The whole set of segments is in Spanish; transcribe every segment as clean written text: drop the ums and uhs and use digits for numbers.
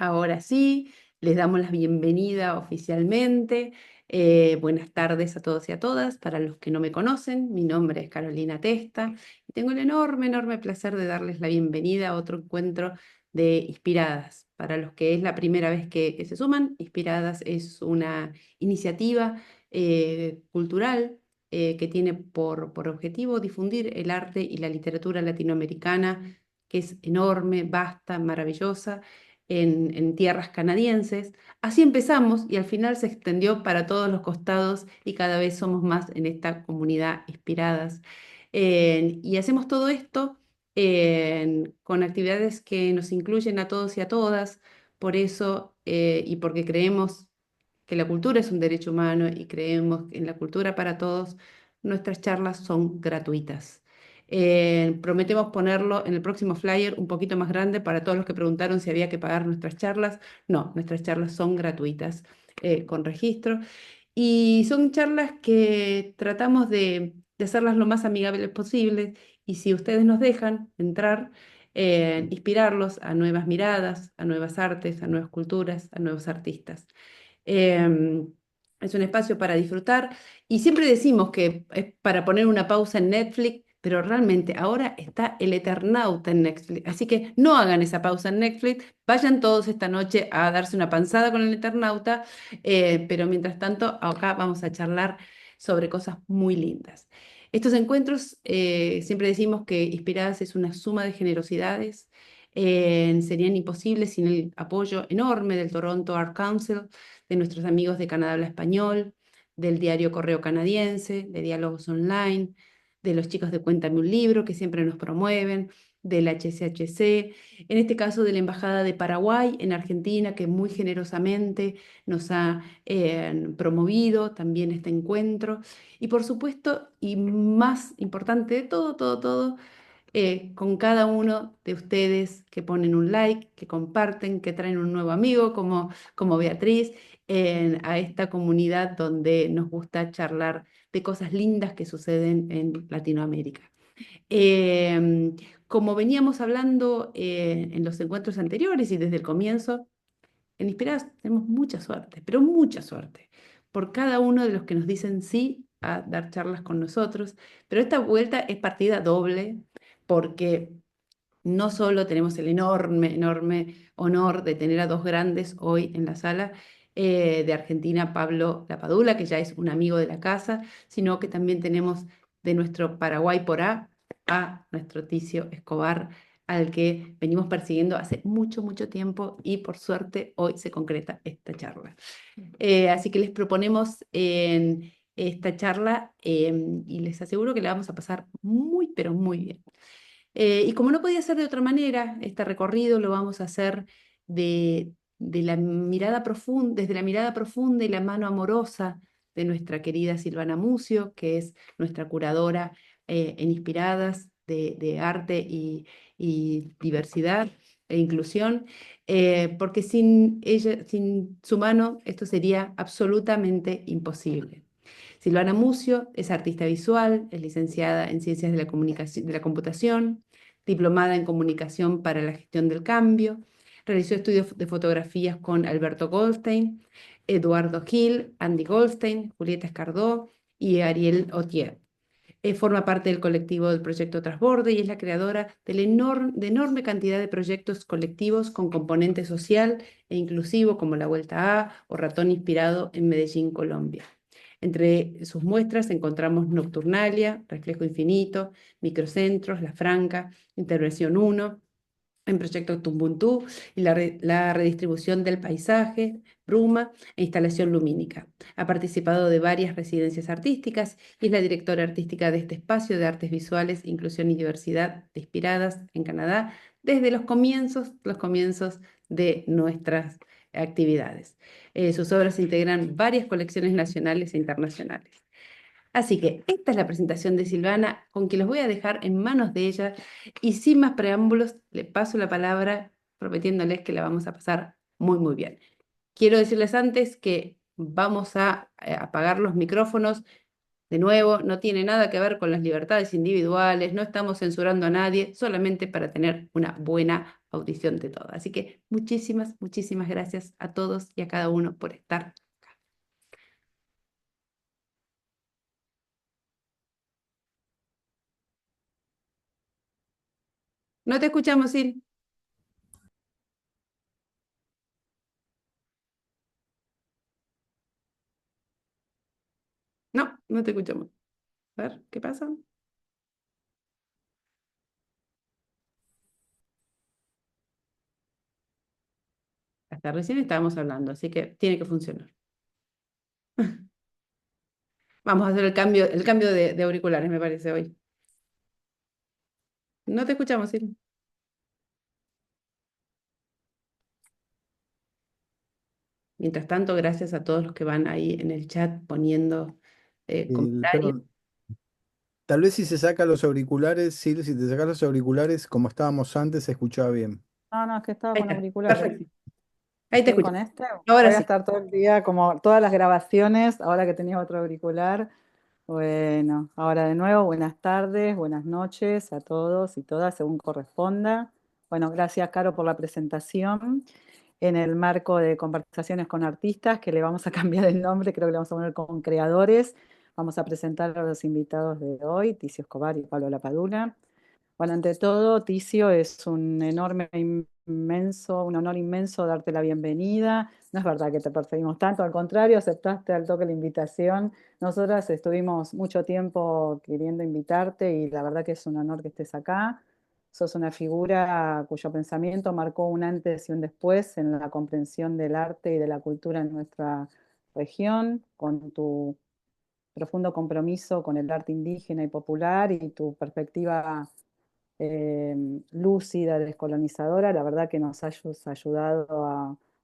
Ahora sí, les damos la bienvenida oficialmente. Buenas tardes a todos y a todas. Para los que no me conocen, mi nombre es Carolina Testa y tengo el enorme placer de darles la bienvenida a otro encuentro de Inspiradas. Para los que es la primera vez que se suman, Inspiradas es una iniciativa cultural que tiene por objetivo difundir el arte y la literatura latinoamericana, que es enorme, vasta, maravillosa en tierras canadienses. Así empezamos y al final se extendió para todos los costados y cada vez somos más en esta comunidad Inspiradas. Y hacemos todo esto con actividades que nos incluyen a todos y a todas, por eso y porque creemos que la cultura es un derecho humano y creemos en la cultura para todos, nuestras charlas son gratuitas. Prometemos ponerlo en el próximo flyer un poquito más grande para todos los que preguntaron si había que pagar nuestras charlas. No, nuestras charlas son gratuitas con registro y son charlas que tratamos de hacerlas lo más amigables posible y si ustedes nos dejan entrar, inspirarlos a nuevas miradas, a nuevas artes, a nuevas culturas, a nuevos artistas. Eh, es un espacio para disfrutar y siempre decimos que es para poner una pausa en Netflix, pero realmente ahora está El Eternauta en Netflix, así que no hagan esa pausa en Netflix, vayan todos esta noche a darse una panzada con El Eternauta, pero mientras tanto acá vamos a charlar sobre cosas muy lindas. Estos encuentros, siempre decimos que Inspiradas es una suma de generosidades, serían imposibles sin el apoyo enorme del Toronto Art Council, de nuestros amigos de Canadá Habla Español, del diario Correo Canadiense, de Diálogos Online, de los chicos de Cuéntame un Libro, que siempre nos promueven, del HCHC, en este caso de la Embajada de Paraguay en Argentina, que muy generosamente nos ha promovido también este encuentro. Y por supuesto, y más importante de todo, con cada uno de ustedes que ponen un like, que comparten, que traen un nuevo amigo como Beatriz, a esta comunidad donde nos gusta charlar de cosas lindas que suceden en Latinoamérica. Eh, Como veníamos hablando en los encuentros anteriores y desde el comienzo, en Inspiradas tenemos mucha suerte, pero mucha suerte, por cada uno de los que nos dicen sí a dar charlas con nosotros. Pero esta vuelta es partida doble porque no solo tenemos el enorme honor de tener a dos grandes hoy en la sala, de Argentina, Pablo Lapadula, que ya es un amigo de la casa, sino que también tenemos de nuestro Paraguay por a nuestro Ticio Escobar, al que venimos persiguiendo hace mucho tiempo y por suerte hoy se concreta esta charla. Así que les proponemos en esta charla y les aseguro que la vamos a pasar pero muy bien. Y como no podía ser de otra manera, este recorrido lo vamos a hacer de la mirada profunda, desde la mirada profunda y la mano amorosa de nuestra querida Silvana Mucio, que es nuestra curadora en Inspiradas de arte y diversidad e inclusión, porque sin ella, sin su mano, esto sería absolutamente imposible. Silvana Mucio es artista visual, es licenciada en Ciencias de la Comunicación, de la Computación, diplomada en Comunicación para la Gestión del Cambio, realizó estudios de fotografías con Alberto Goldstein, Eduardo Gil, Andy Goldstein, Julieta Escardó y Ariel Otier. Forma parte del colectivo del Proyecto Transborde y es la creadora de enorme cantidad de proyectos colectivos con componente social e inclusivo como La Vuelta A o Ratón Inspirado en Medellín, Colombia. Entre sus muestras encontramos Nocturnalia, Reflejo Infinito, Microcentros, La Franca, Intervención 1, en Proyecto Tumbuntu y la redistribución del paisaje, bruma e instalación lumínica. Ha participado de varias residencias artísticas y es la directora artística de este espacio de artes visuales, inclusión y diversidad de Inspiradas en Canadá desde los comienzos de nuestras actividades. Sus obras integran varias colecciones nacionales e internacionales. Así que esta es la presentación de Silvana, con que los voy a dejar en manos de ella y sin más preámbulos, le paso la palabra prometiéndoles que la vamos a pasar muy bien. Quiero decirles antes que vamos a apagar los micrófonos. De nuevo, no tiene nada que ver con las libertades individuales, no estamos censurando a nadie, solamente para tener una buena audición de todo. Así que muchísimas, muchísimas gracias a todos y a cada uno por estar. No te escuchamos, Sil. No, no te escuchamos. A ver, ¿qué pasa? Hasta recién estábamos hablando, así que tiene que funcionar. Vamos a hacer el cambio de auriculares, me parece, hoy. No te escuchamos, Sil. Mientras tanto, gracias a todos los que van ahí en el chat poniendo comentarios. Perdón, tal vez si se saca los auriculares, sí, si te sacas los auriculares, como estábamos antes, se escuchaba bien. No, no, es que estaba Ahí con está, auriculares. perfecto. Ahí te Estoy escucho. con este. Ahora Voy a sí. estar todo el día, como todas las grabaciones, ahora que tenía otro auricular. Bueno, ahora de nuevo, buenas tardes, buenas noches a todos y todas, según corresponda. Bueno, gracias, Caro, por la presentación. En el marco de conversaciones con artistas, que le vamos a cambiar el nombre, creo que le vamos a poner con creadores. Vamos a presentar a los invitados de hoy, Ticio Escobar y Pablo Lapadula. Bueno, ante todo, Ticio, es un enorme, inmenso, un honor inmenso darte la bienvenida. No es verdad que te perseguimos tanto, al contrario, aceptaste al toque la invitación. Nosotras estuvimos mucho tiempo queriendo invitarte y la verdad que es un honor que estés acá. Sos una figura cuyo pensamiento marcó un antes y un después en la comprensión del arte y de la cultura en nuestra región, con tu profundo compromiso con el arte indígena y popular y tu perspectiva eh, lúcida, descolonizadora. La verdad que nos has ayudado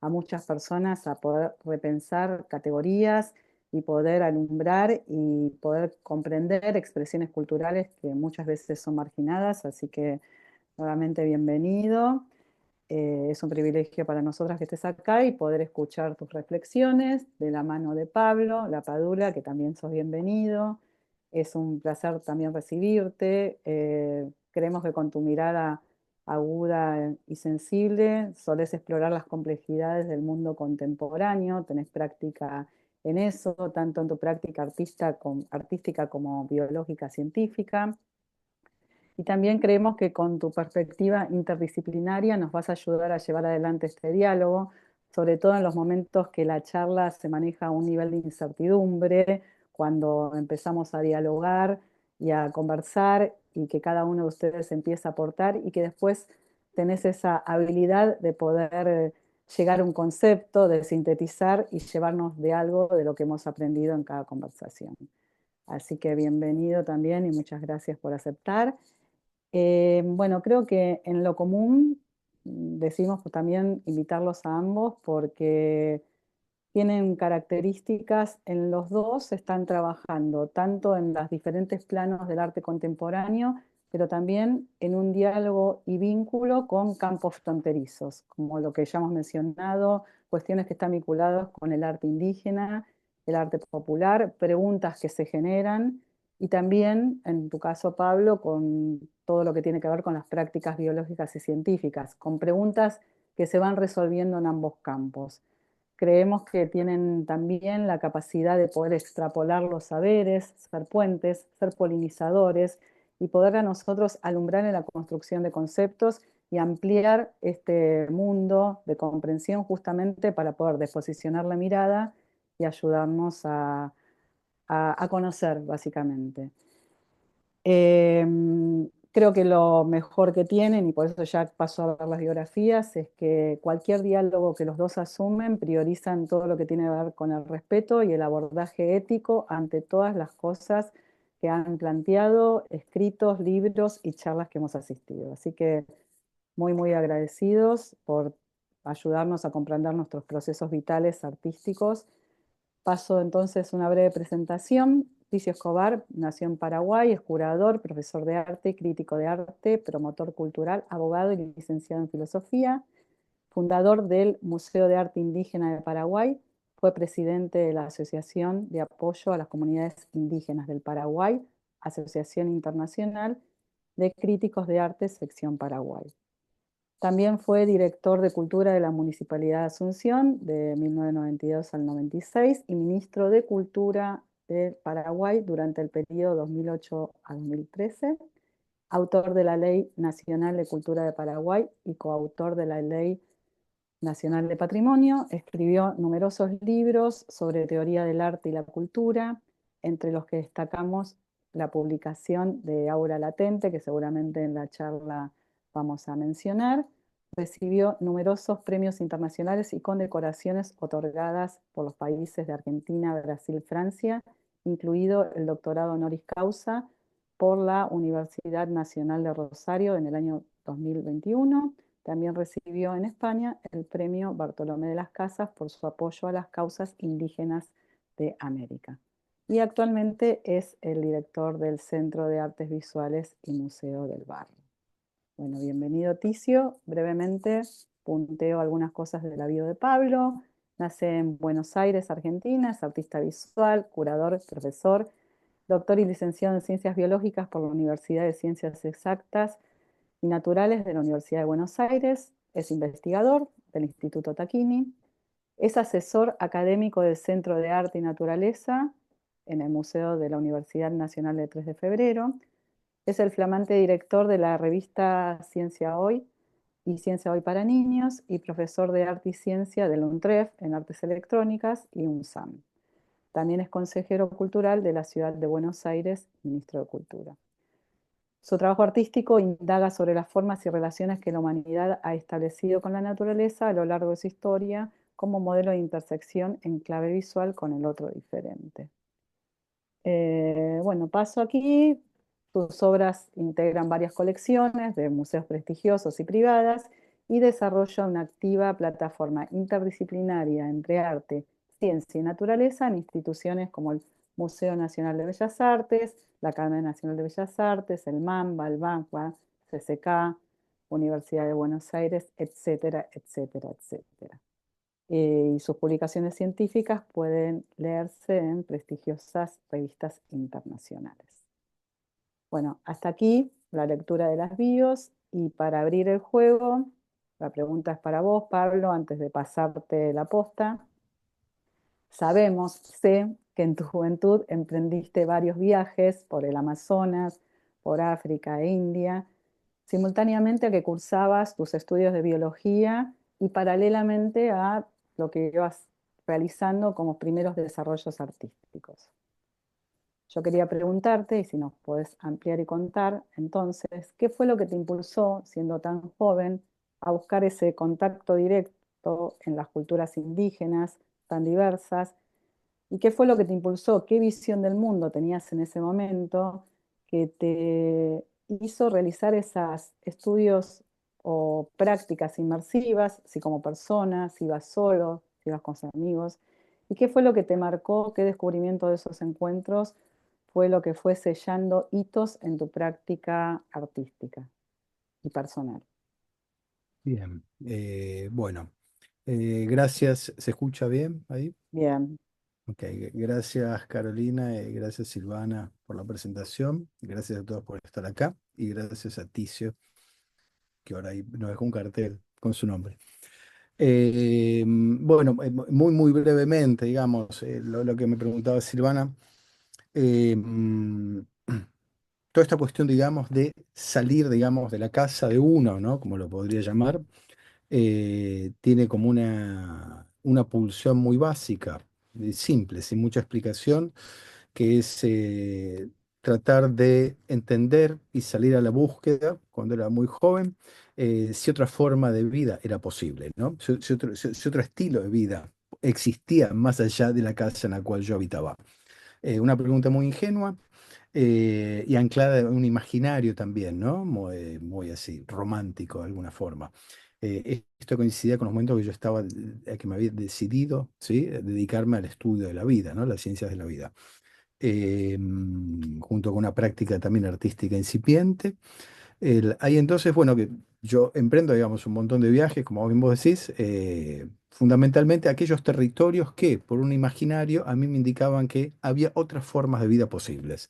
a muchas personas a poder repensar categorías y poder alumbrar y poder comprender expresiones culturales que muchas veces son marginadas. Así que nuevamente bienvenido. Es un privilegio para nosotras que estés acá y poder escuchar tus reflexiones de la mano de Pablo Lapadula, que también sos bienvenido. Es un placer también recibirte. Creemos que con tu mirada aguda y sensible solés explorar las complejidades del mundo contemporáneo, tenés práctica en eso, tanto en tu práctica artística como biológica científica. Y también creemos que con tu perspectiva interdisciplinaria nos vas a ayudar a llevar adelante este diálogo, sobre todo en los momentos que la charla se maneja a un nivel de incertidumbre, cuando empezamos a dialogar y a conversar y que cada uno de ustedes empieza a aportar y que después tenés esa habilidad de poder llegar a un concepto, de sintetizar y llevarnos de algo de lo que hemos aprendido en cada conversación. Así que bienvenido también y muchas gracias por aceptar. Bueno, creo que en lo común decimos también invitarlos a ambos porque tienen características, en los dos están trabajando tanto en los diferentes planos del arte contemporáneo, pero también en un diálogo y vínculo con campos fronterizos, como lo que ya hemos mencionado, cuestiones que están vinculadas con el arte indígena, el arte popular, preguntas que se generan y también, en tu caso, Pablo, con todo lo que tiene que ver con las prácticas biológicas y científicas, con preguntas que se van resolviendo en ambos campos. Creemos que tienen también la capacidad de poder extrapolar los saberes, ser puentes, ser polinizadores y poder a nosotros alumbrar en la construcción de conceptos y ampliar este mundo de comprensión justamente para poder deposicionar la mirada y ayudarnos a conocer básicamente. Creo que lo mejor que tienen, y por eso ya paso a ver las biografías, es que cualquier diálogo que los dos asumen priorizan todo lo que tiene que ver con el respeto y el abordaje ético ante todas las cosas que han planteado, escritos, libros y charlas que hemos asistido. Así que muy, muy agradecidos por ayudarnos a comprender nuestros procesos vitales artísticos. Paso entonces una breve presentación. Ticio Escobar nació en Paraguay, es curador, profesor de arte, crítico de arte, promotor cultural, abogado y licenciado en filosofía, fundador del Museo de Arte Indígena de Paraguay, fue presidente de la Asociación de Apoyo a las Comunidades Indígenas del Paraguay, Asociación Internacional de Críticos de Arte, sección Paraguay. También fue director de Cultura de la Municipalidad de Asunción de 1992 al 96 y ministro de Cultura de Paraguay durante el periodo 2008 a 2013, autor de la Ley Nacional de Cultura de Paraguay y coautor de la Ley Nacional de Patrimonio. Escribió numerosos libros sobre teoría del arte y la cultura, entre los que destacamos la publicación de Aura Latente, que seguramente en la charla vamos a mencionar. Recibió numerosos premios internacionales y condecoraciones otorgadas por los países de Argentina, Brasil, Francia, incluido el doctorado honoris causa por la Universidad Nacional de Rosario en el año 2021. También recibió en España el premio Bartolomé de las Casas por su apoyo a las causas indígenas de América. Y actualmente es el director del Centro de Artes Visuales y Museo del Barrio. Bueno, bienvenido Ticio. Brevemente punteo algunas cosas de la vida de Pablo. Nace en Buenos Aires, Argentina, es artista visual, curador, profesor, doctor y licenciado en Ciencias Biológicas por la Universidad de Ciencias Exactas y Naturales de la Universidad de Buenos Aires, es investigador del Instituto Taquini, es asesor académico del Centro de Arte y Naturaleza en el Museo de la Universidad Nacional de 3 de Febrero, es el flamante director de la revista Ciencia Hoy y Ciencia Hoy para Niños y profesor de Arte y Ciencia del UNTREF en Artes Electrónicas y UNSAM. También es consejero cultural de la ciudad de Buenos Aires, ministro de Cultura. Su trabajo artístico indaga sobre las formas y relaciones que la humanidad ha establecido con la naturaleza a lo largo de su historia como modelo de intersección en clave visual con el otro diferente. Bueno, paso aquí. Sus obras integran varias colecciones de museos prestigiosos y privadas y desarrolla una activa plataforma interdisciplinaria entre arte, ciencia y naturaleza en instituciones como el Museo Nacional de Bellas Artes, la Academia Nacional de Bellas Artes, el MAMBA, el BANCUA, CCK, Universidad de Buenos Aires, etcétera, etcétera, etcétera. Y sus publicaciones científicas pueden leerse en prestigiosas revistas internacionales. Bueno, hasta aquí la lectura de las bios y para abrir el juego, la pregunta es para vos, Pablo, antes de pasarte la posta. Sé que en tu juventud emprendiste varios viajes por el Amazonas, por África e India, simultáneamente a que cursabas tus estudios de biología y paralelamente a lo que ibas realizando como primeros desarrollos artísticos. Yo quería preguntarte, y si nos podés ampliar y contar, entonces, ¿qué fue lo que te impulsó, siendo tan joven, a buscar ese contacto directo en las culturas indígenas tan diversas? ¿Y qué fue lo que te impulsó? ¿Qué visión del mundo tenías en ese momento que te hizo realizar esos estudios o prácticas inmersivas, si como persona, si ibas solo, si ibas con amigos? ¿Y qué fue lo que te marcó? ¿Qué descubrimiento de esos encuentros fue lo que fue sellando hitos en tu práctica artística y personal? Bien, bueno, gracias. ¿Se escucha bien ahí? Bien, Ok, gracias Carolina, gracias Silvana por la presentación, gracias a todos por estar acá y gracias a Ticio, que ahora ahí nos dejó un cartel con su nombre. Bueno, muy brevemente, digamos, lo que me preguntaba Silvana, eh, mm, toda esta cuestión, digamos, de salir, digamos, de la casa de uno, ¿no? Como lo podría llamar, tiene como una pulsión muy básica, simple, sin mucha explicación, que es tratar de entender y salir a la búsqueda, cuando era muy joven, si otra forma de vida era posible, ¿no? Si otro estilo de vida existía más allá de la casa en la cual yo habitaba. Una pregunta muy ingenua y anclada en un imaginario también, ¿no? Muy así, romántico de alguna forma. Esto coincidía con los momentos que yo estaba, que me había decidido, ¿sí? Dedicarme al estudio de la vida, ¿no? Las ciencias de la vida. Junto con una práctica también artística incipiente. Ahí entonces, bueno, que yo emprendo, digamos, un montón de viajes, como bien vos decís, fundamentalmente a aquellos territorios que, por un imaginario, a mí me indicaban que había otras formas de vida posibles.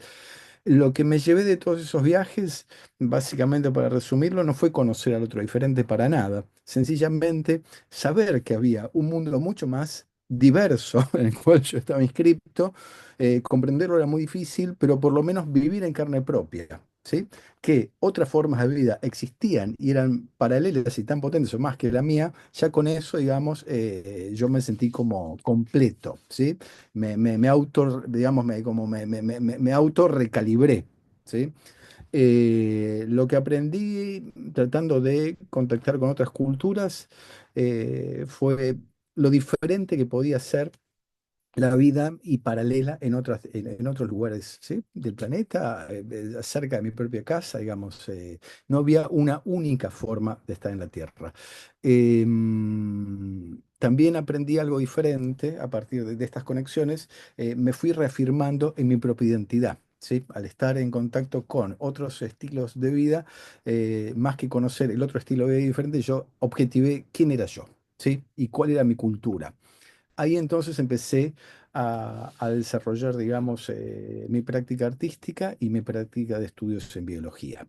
Lo que me llevé de todos esos viajes, básicamente para resumirlo, no fue conocer al otro diferente para nada. Sencillamente saber que había un mundo mucho más diverso en el cual yo estaba inscripto. Comprenderlo era muy difícil, pero por lo menos vivir en carne propia, ¿sí? Que otras formas de vida existían y eran paralelas y tan potentes o más que la mía, ya con eso, digamos, yo me sentí como completo, ¿sí? Me auto, digamos, como me auto recalibré, ¿sí? Lo que aprendí tratando de contactar con otras culturas fue lo diferente que podía ser la vida y paralela en otros lugares, ¿sí? Del planeta, cerca de mi propia casa, digamos. No había una única forma de estar en la Tierra. También aprendí algo diferente a partir de estas conexiones. Me fui reafirmando en mi propia identidad. ¿Sí? Al estar en contacto con otros estilos de vida, más que conocer el otro estilo de vida diferente, yo objetivé quién era yo, ¿sí? Y cuál era mi cultura. Ahí entonces empecé a desarrollar, digamos, mi práctica artística y mi práctica de estudios en biología.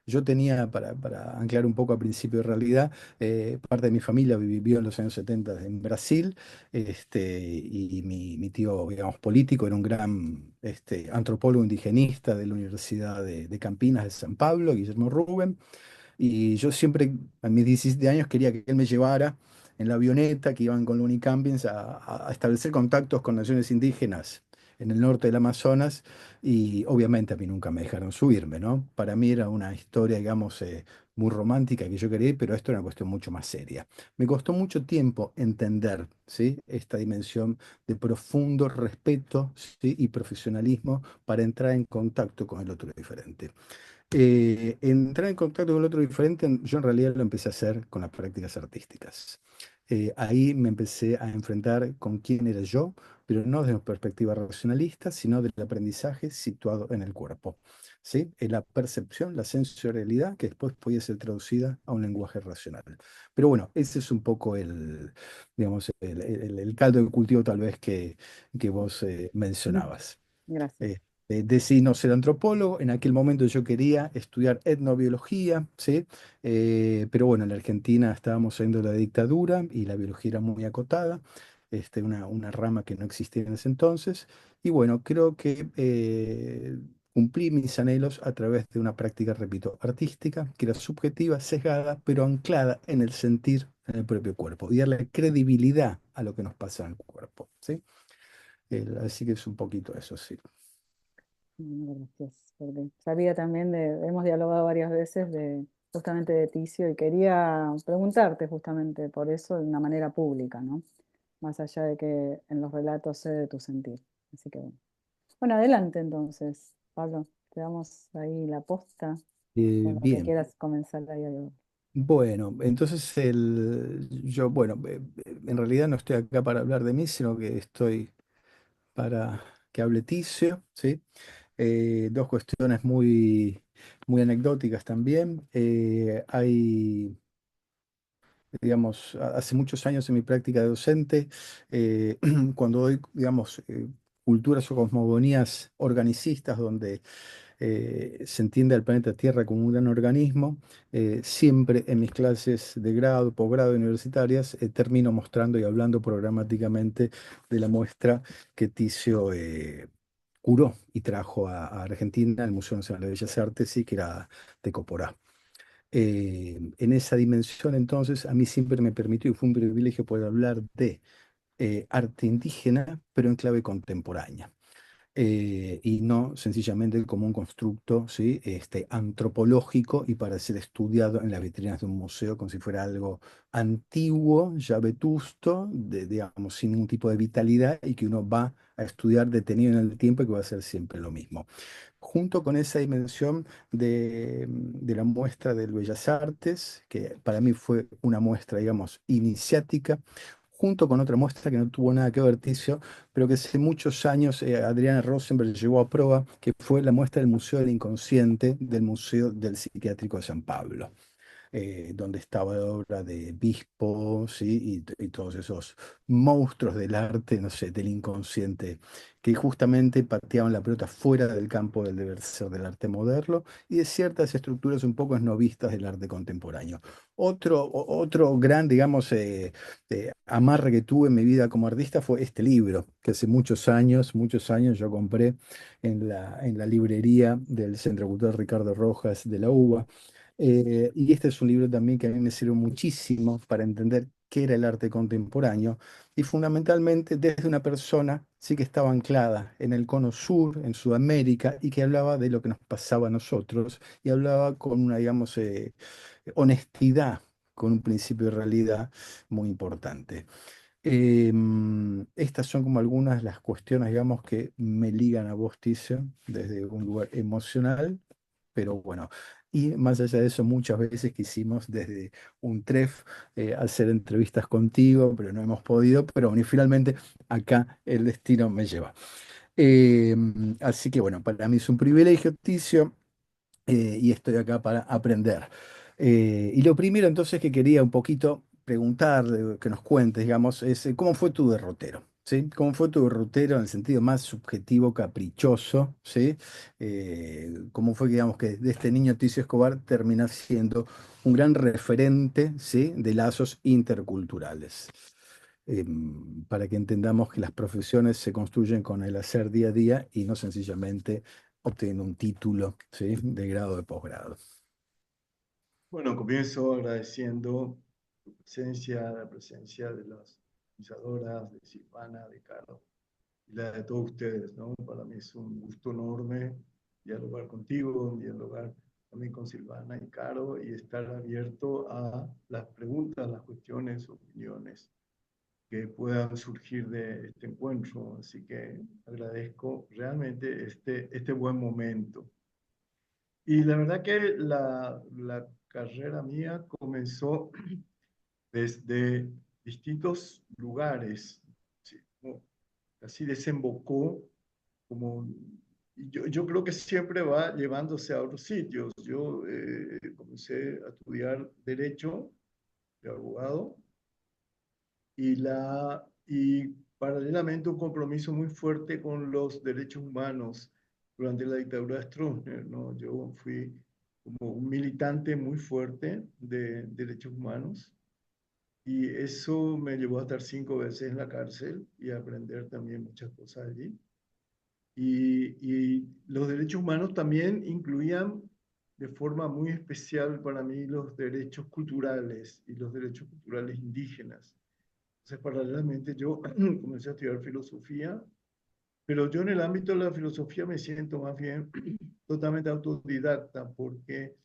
Yo tenía, para anclar un poco a principio de realidad, parte de mi familia vivió en los años 70 en Brasil, y mi tío, digamos, político, era un gran antropólogo indigenista de la Universidad de Campinas de San Pablo, Guillermo Rubén. Y yo siempre, a mis 17 años, quería que él me llevara en la avioneta que iban con la Unicampings a establecer contactos con naciones indígenas en el norte del Amazonas. Y obviamente a mí nunca me dejaron subirme, ¿no? Para mí era una historia, digamos, muy romántica que yo quería ir, pero esto era una cuestión mucho más seria. Me costó mucho tiempo entender, ¿sí? Esta dimensión de profundo respeto, ¿sí? Y profesionalismo para entrar en contacto con el otro diferente. Entrar en contacto con el otro diferente, yo en realidad lo empecé a hacer con las prácticas artísticas. Ahí me empecé a enfrentar con quién era yo, pero no desde una perspectiva racionalista, sino del aprendizaje situado en el cuerpo. ¿Sí? En la percepción, la sensorialidad, que después podía ser traducida a un lenguaje racional. Pero bueno, ese es un poco digamos, el caldo de cultivo tal vez que vos mencionabas. Gracias. Decidí no ser antropólogo. En aquel momento yo quería estudiar etnobiología, ¿sí? Pero bueno, en la Argentina estábamos saliendo de la dictadura y la biología era muy acotada, una rama que no existía en ese entonces. Y bueno, creo que cumplí mis anhelos a través de una práctica, repito, artística, que era subjetiva, sesgada, pero anclada en el sentir en el propio cuerpo y darle credibilidad a lo que nos pasa en el cuerpo, ¿sí? Así que es un poquito eso, sí. Bueno, gracias, porque sabía también hemos dialogado varias veces justamente de Ticio y quería preguntarte justamente por eso de una manera pública, ¿no? Más allá de que en los relatos sé de tu sentir. Así que bueno. Bueno, adelante entonces, Pablo, te damos ahí la posta con lo que Bien. quieras comenzar ahí a dialogar. Bueno, entonces yo, bueno, en realidad no estoy acá para hablar de mí, sino que estoy para que hable Ticio, ¿sí? Dos cuestiones muy anecdóticas también. Digamos, hace muchos años en mi práctica de docente, cuando doy, digamos, culturas o cosmogonías organicistas donde se entiende al planeta Tierra como un gran organismo. Siempre en mis clases de grado, posgrado, universitarias, termino mostrando y hablando programáticamente de la muestra que Ticio curó y trajo a Argentina, al Museo Nacional de Bellas Artes, y que era Tecoporá. En esa dimensión, entonces, a mí siempre me permitió y fue un privilegio poder hablar de arte indígena, pero en clave contemporánea, y no sencillamente como un constructo, ¿sí? Antropológico y para ser estudiado en las vitrinas de un museo como si fuera algo antiguo, ya vetusto, digamos, sin ningún tipo de vitalidad y que uno va a estudiar detenido en el tiempo y que va a ser siempre lo mismo. Junto con esa dimensión de la muestra del Bellas Artes, que para mí fue una muestra, digamos, iniciática, junto con otra muestra que no tuvo nada que ver, Ticio, pero que hace muchos años Adriana Rosenberg llevó a prueba, que fue la muestra del Museo del Inconsciente del Museo del Psiquiátrico de San Pablo. donde estaba la obra de Bispo, ¿sí? Y todos esos monstruos del arte, no sé, del inconsciente, que justamente pateaban la pelota fuera del campo del deber ser del arte moderno y de ciertas estructuras un poco esnovistas del arte contemporáneo. Otro gran, digamos, amarre que tuve en mi vida como artista fue este libro, que hace muchos años yo compré en la librería del Centro Cultural Ricardo Rojas de la UBA. Y este es un libro también que a mí me sirve muchísimo para entender qué era el arte contemporáneo y fundamentalmente desde una persona sí que estaba anclada en el cono sur, en Sudamérica, y que hablaba de lo que nos pasaba a nosotros y hablaba con una, digamos, honestidad, con un principio de realidad muy importante. Estas son como algunas de las cuestiones, digamos, que me ligan a vos, Ticio, desde un lugar emocional, pero bueno, y más allá de eso, muchas veces quisimos desde un TREF hacer entrevistas contigo, pero no hemos podido, pero bueno, y finalmente acá el destino me lleva. Así que bueno, para mí es un privilegio, Ticio, y estoy acá para aprender. Y lo primero entonces que quería un poquito preguntar, que nos cuentes, digamos, es ¿cómo fue tu derrotero? ¿Sí? ¿Cómo fue tu derrotero en el sentido más subjetivo, caprichoso? ¿Sí? ¿Cómo fue, digamos, que de este niño Ticio Escobar termina siendo un gran referente, ¿sí? De lazos interculturales? Para que entendamos que las profesiones se construyen con el hacer día a día y no sencillamente obteniendo un título, ¿sí? De grado de posgrado. Bueno, comienzo agradeciendo tu presencia, la presencia de las organizadoras, de Silvana, de Caro y la de todos ustedes, ¿no? Para mí es un gusto enorme dialogar contigo, dialogar también con Silvana y Caro y estar abierto a las preguntas, las cuestiones, opiniones que puedan surgir de este encuentro. Así que agradezco realmente este buen momento. Y la verdad que la carrera mía comenzó desde distintos lugares, ¿sí? Así desembocó como... Yo creo que siempre va llevándose a otros sitios. Yo comencé a estudiar Derecho de abogado y paralelamente un compromiso muy fuerte con los derechos humanos durante la dictadura de Stroessner, ¿no? Yo fui como un militante muy fuerte de derechos humanos y eso me llevó a estar 5 veces en la cárcel y a aprender también muchas cosas allí. Y los derechos humanos también incluían de forma muy especial para mí los derechos culturales y los derechos culturales indígenas. Entonces, paralelamente yo comencé a estudiar filosofía, pero yo en el ámbito de la filosofía me siento más bien totalmente autodidacta, porque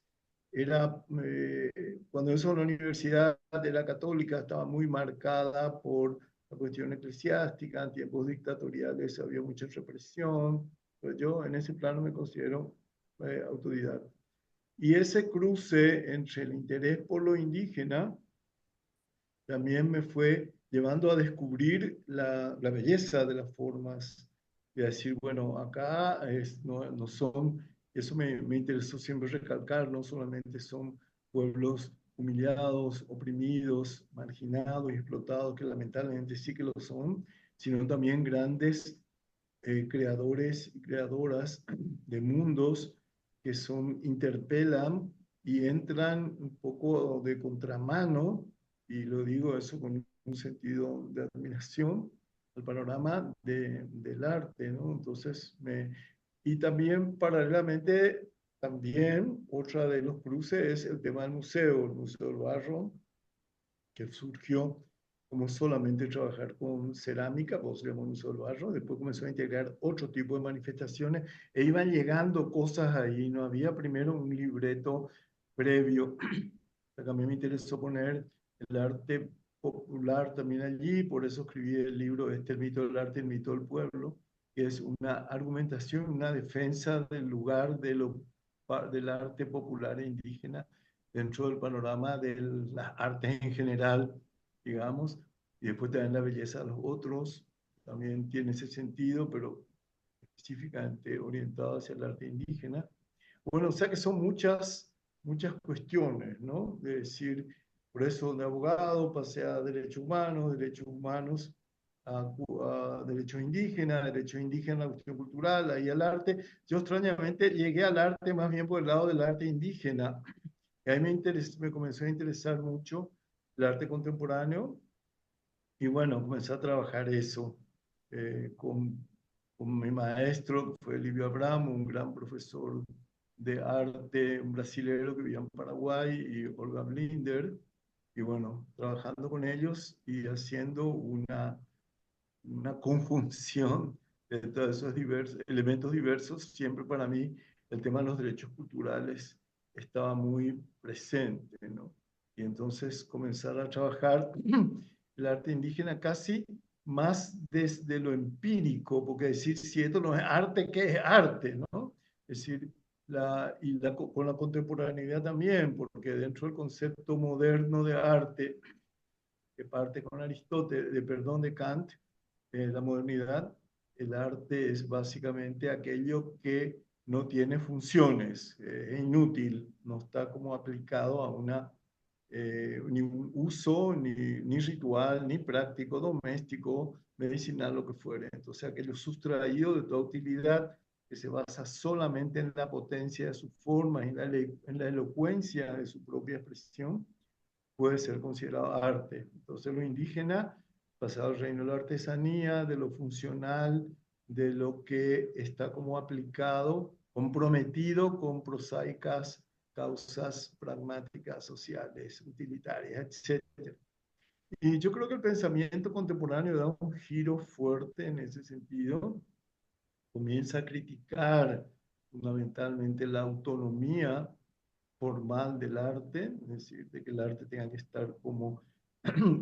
era, cuando eso en la universidad de la católica estaba muy marcada por la cuestión eclesiástica, en tiempos dictatoriales había mucha represión, pues yo en ese plano me considero autodidacta. Y ese cruce entre el interés por lo indígena también me fue llevando a descubrir la belleza de las formas, de decir, bueno, acá no son, eso me interesó siempre recalcar, no solamente son pueblos humillados, oprimidos, marginados y explotados, que lamentablemente sí que lo son, sino también grandes creadores y creadoras de mundos que interpelan y entran un poco de contramano, y lo digo eso con un sentido de admiración, al panorama del arte, ¿no? Entonces, y también paralelamente, también otra de los cruces es el tema del museo, el Museo del Barro, que surgió como solamente trabajar con cerámica, pues le Museo del Barro, después comenzó a integrar otro tipo de manifestaciones e iban llegando cosas ahí, no había primero un libreto previo. A mí me interesó poner el arte popular también allí, por eso escribí el libro El mito del arte, el mito del pueblo, que es una argumentación, una defensa del lugar del arte popular e indígena dentro del panorama de las artes en general, digamos, y después también la belleza de los otros, también tiene ese sentido, pero específicamente orientado hacia el arte indígena. Bueno, o sea que son muchas muchas cuestiones, ¿no? De decir, por eso de abogado pasé a derechos humanos a derechos indígenas, a la cuestión cultural, ahí al arte. Yo extrañamente llegué al arte más bien por el lado del arte indígena. Y ahí me comenzó a interesar mucho el arte contemporáneo y bueno, comencé a trabajar eso eh, con, con mi maestro, que fue Livio Abramo, un gran profesor de arte, un brasilero que vivía en Paraguay, y Olga Blinder. Y bueno, trabajando con ellos y haciendo una conjunción de todos esos elementos diversos, siempre para mí el tema de los derechos culturales estaba muy presente, ¿no? Y entonces comenzar a trabajar el arte indígena casi más desde lo empírico, porque decir, si esto no es arte, ¿qué es arte? ¿No? Es decir, con la contemporaneidad también, porque dentro del concepto moderno de arte, que parte con Aristóteles, de Kant, la modernidad, el arte es básicamente aquello que no tiene funciones, es inútil, no está como aplicado a ni un uso, ni ritual, ni práctico, doméstico, medicinal, lo que fuere. Entonces, aquello sustraído de toda utilidad que se basa solamente en la potencia de su forma, en la elocuencia de su propia expresión, puede ser considerado arte. Entonces lo indígena, pasado al reino de la artesanía, de lo funcional, de lo que está como aplicado, comprometido con prosaicas causas pragmáticas, sociales, utilitarias, etc. Y yo creo que el pensamiento contemporáneo da un giro fuerte en ese sentido, comienza a criticar fundamentalmente la autonomía formal del arte, es decir, de que el arte tenga que estar como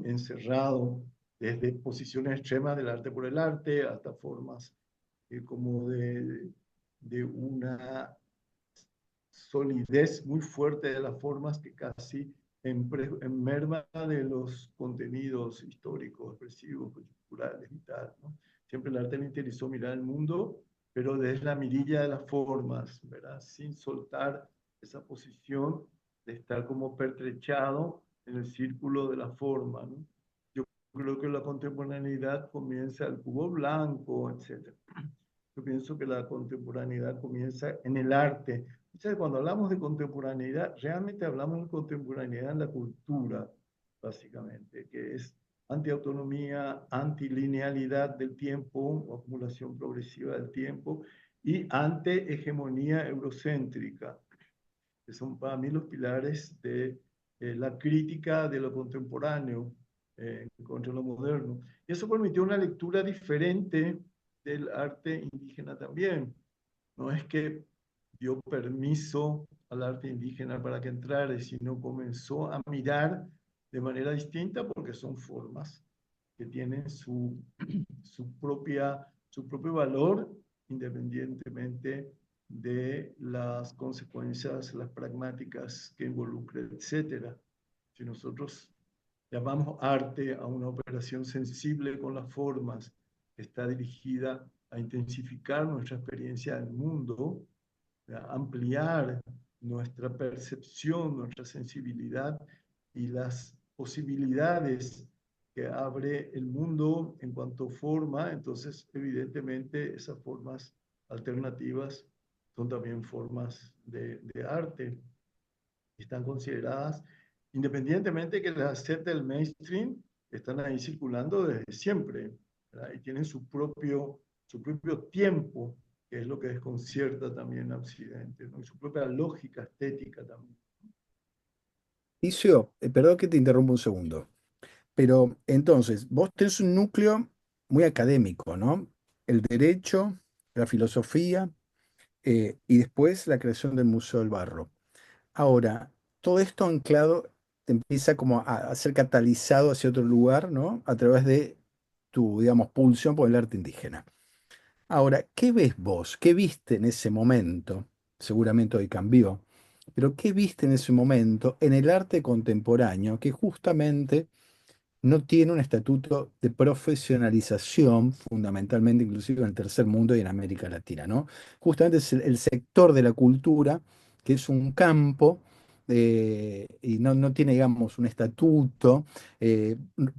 encerrado desde posiciones extremas del arte por el arte hasta formas como de una solidez muy fuerte de las formas que casi en merma de los contenidos históricos, expresivos, culturales y tal, ¿no? Siempre el arte me interesó mirar el mundo, pero desde la mirilla de las formas, ¿verdad? Sin soltar esa posición de estar como pertrechado en el círculo de la forma, ¿no? Yo creo que la contemporaneidad comienza el cubo blanco, etc. Yo pienso que la contemporaneidad comienza en el arte. Entonces, cuando hablamos de contemporaneidad, realmente hablamos de contemporaneidad en la cultura, básicamente, que es antiautonomía, antilinealidad del tiempo, o acumulación progresiva del tiempo, y anti-hegemonía eurocéntrica, que son para mí los pilares de la crítica de lo contemporáneo contra lo moderno. Y eso permitió una lectura diferente del arte indígena también. No es que dio permiso al arte indígena para que entrara, sino comenzó a mirar de manera distinta porque son formas que tienen su propio valor independientemente de las consecuencias, las pragmáticas que involucre, etc. Si nosotros llamamos arte a una operación sensible con las formas que está dirigida a intensificar nuestra experiencia del mundo, a ampliar nuestra percepción, nuestra sensibilidad y las posibilidades que abre el mundo en cuanto forma, entonces evidentemente esas formas alternativas son también formas de arte. Están consideradas, independientemente de que las acepte el mainstream, están ahí circulando desde siempre, ¿verdad? Y tienen su propio tiempo, que es lo que desconcierta también a Occidente, ¿no? Y su propia lógica estética también. Licio, perdón que te interrumpa un segundo, pero entonces, vos tenés un núcleo muy académico, ¿no? El derecho, la filosofía y después la creación del Museo del Barro. Ahora, todo esto anclado te empieza como a ser catalizado hacia otro lugar, ¿no? A través de tu, digamos, pulsión por el arte indígena. Ahora, ¿qué ves vos? ¿Qué viste en ese momento? Seguramente hoy cambió, pero ¿qué viste en ese momento en el arte contemporáneo que justamente no tiene un estatuto de profesionalización, fundamentalmente inclusive en el tercer mundo y en América Latina, ¿no? Justamente es el sector de la cultura que es un campo y no tiene, digamos, un estatuto,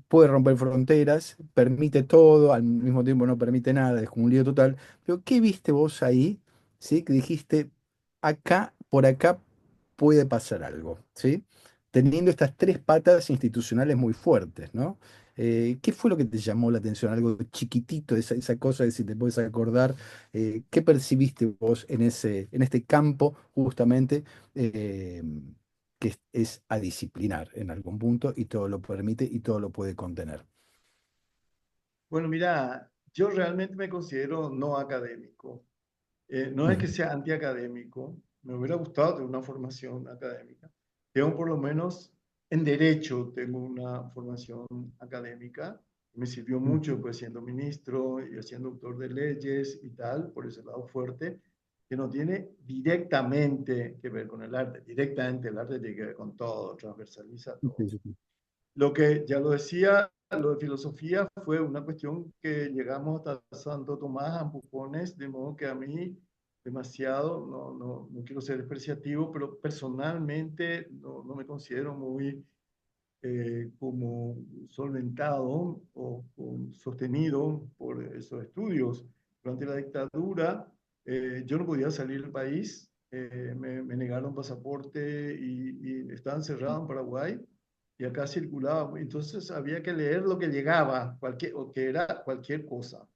puede romper fronteras, permite todo, al mismo tiempo no permite nada, es como un lío total. Pero ¿qué viste vos ahí, ¿sí? Que dijiste, acá, por acá puede pasar algo, ¿sí? Teniendo estas tres patas institucionales muy fuertes, ¿no? ¿Qué fue lo que te llamó la atención? Algo chiquitito, esa cosa de si te puedes acordar, ¿qué percibiste vos en este campo justamente eh, que es a disciplinar en algún punto y todo lo permite y todo lo puede contener? Bueno, mira, yo realmente me considero no académico. No es que Ujú, sea antiacadémico, me hubiera gustado tener una formación académica. Tengo por lo menos en derecho, tengo una formación académica. Me sirvió mucho pues siendo ministro y siendo autor de leyes y tal, por ese lado fuerte, que no tiene directamente que ver con el arte. Directamente el arte tiene que ver con todo, transversaliza sí, todo. sí, sí. Lo que ya lo decía, lo de filosofía fue una cuestión que llegamos hasta Santo Tomás a empujones, de modo que a mí demasiado, no quiero ser despreciativo, pero personalmente no me considero muy como solventado o sostenido por esos estudios. Durante la dictadura yo no podía salir del país, me negaron pasaporte y estaba encerrado en Paraguay y acá circulaba. Entonces había que leer lo que llegaba, o que era cualquier cosa.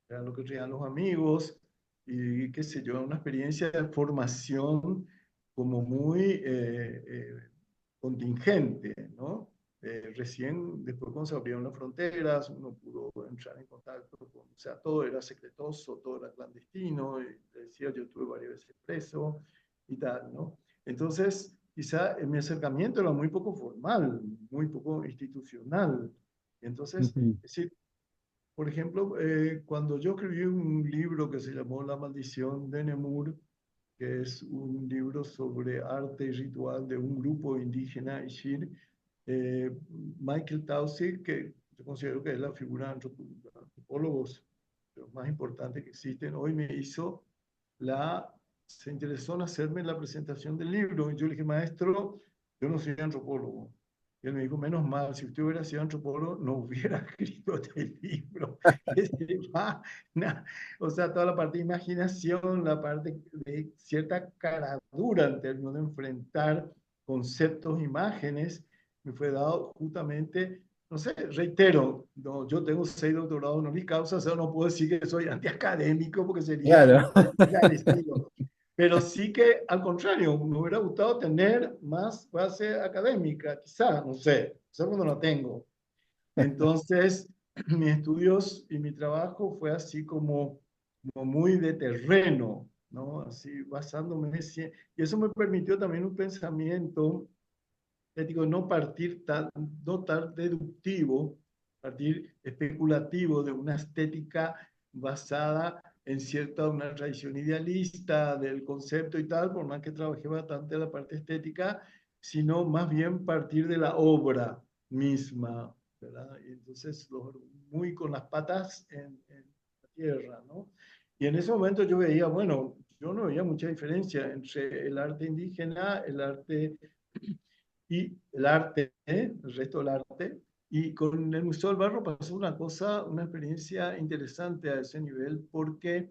Era lo que traían los amigos y qué sé yo, una experiencia de formación como muy contingente, ¿no? Recién, después cuando se abrieron las fronteras, uno pudo entrar en contacto con, o sea, todo era secretoso, todo era clandestino, y decía, yo estuve varias veces preso y tal, ¿no? Entonces, quizá mi acercamiento era muy poco formal, muy poco institucional. Entonces, Ujú, es decir, por ejemplo, cuando yo escribí un libro que se llamó La maldición de Nemur, que es un libro sobre arte y ritual de un grupo indígena Ishir, Michael Taussig, que yo considero que es la figura de antropólogos más importante que existen, hoy me hizo se interesó en hacerme la presentación del libro. Y yo le dije, maestro, yo no soy antropólogo. Y él me dijo, menos mal, si usted hubiera sido antropólogo, no hubiera escrito este libro. Que se va, o sea, toda la parte de imaginación, la parte de cierta caradura en términos de enfrentar conceptos, imágenes, me fue dado justamente, no sé, reitero, no, yo tengo 6 doctorados honoris causa, o sea, no puedo decir que soy antiacadémico porque sería claro. agresivo. Pero sí que, al contrario, me hubiera gustado tener más base académica, quizá, no sé, segundo no tengo. Entonces, mis estudios y mi trabajo fue así como muy de terreno, ¿no? Así basándome en ese, y eso me permitió también un pensamiento ético, no tan deductivo, partir especulativo de una estética basada en cierta una tradición idealista del concepto y tal, por más que trabajé bastante la parte estética, sino más bien partir de la obra misma, ¿verdad? Y entonces, muy con las patas en la tierra, ¿no? Y en ese momento yo veía, bueno, yo no veía mucha diferencia entre el arte indígena, el arte y el arte, el resto del arte. Y con el Museo del Barro pasó una cosa, una experiencia interesante a ese nivel, porque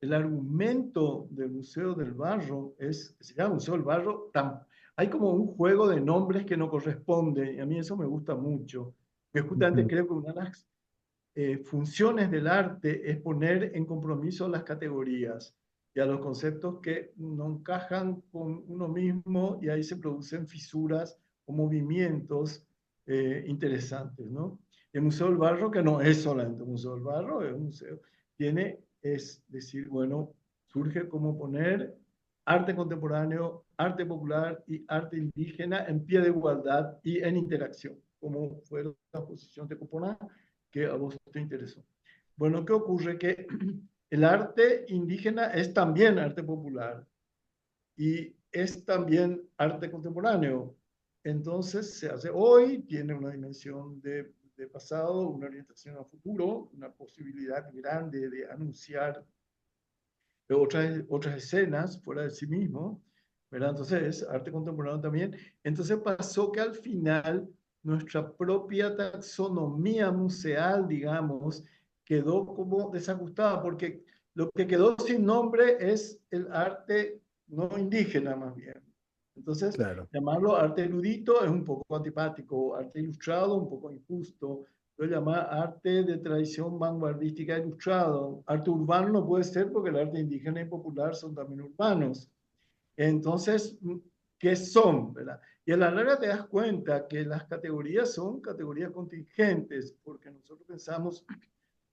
el argumento del Museo del Barro se llama Museo del Barro, hay como un juego de nombres que no corresponde, y a mí eso me gusta mucho, que justamente Ujú, creo que una de las funciones del arte es poner en compromiso las categorías y a los conceptos que no encajan con uno mismo y ahí se producen fisuras o movimientos interesantes, ¿no? El Museo del Barro, que no es solamente un Museo del Barro, es un museo, es decir, bueno, surge como poner arte contemporáneo, arte popular y arte indígena en pie de igualdad y en interacción, como fue la posición de Coponá, que a vos te interesó. Bueno, ¿qué ocurre? Que el arte indígena es también arte popular y es también arte contemporáneo. Entonces se hace hoy, tiene una dimensión de pasado, una orientación a futuro, una posibilidad grande de anunciar otras escenas fuera de sí mismo. ¿verdad? Entonces es arte contemporáneo también. Entonces pasó que al final nuestra propia taxonomía museal, digamos, quedó como desajustada, porque lo que quedó sin nombre es el arte no indígena más bien. Entonces, Claro. llamarlo arte erudito es un poco antipático, arte ilustrado un poco injusto. Lo llama arte de tradición vanguardística ilustrado. Arte urbano no puede ser porque el arte indígena y popular son también urbanos. Entonces, ¿qué son? ¿Verdad? Y a la larga te das cuenta que las categorías son categorías contingentes, porque nosotros pensamos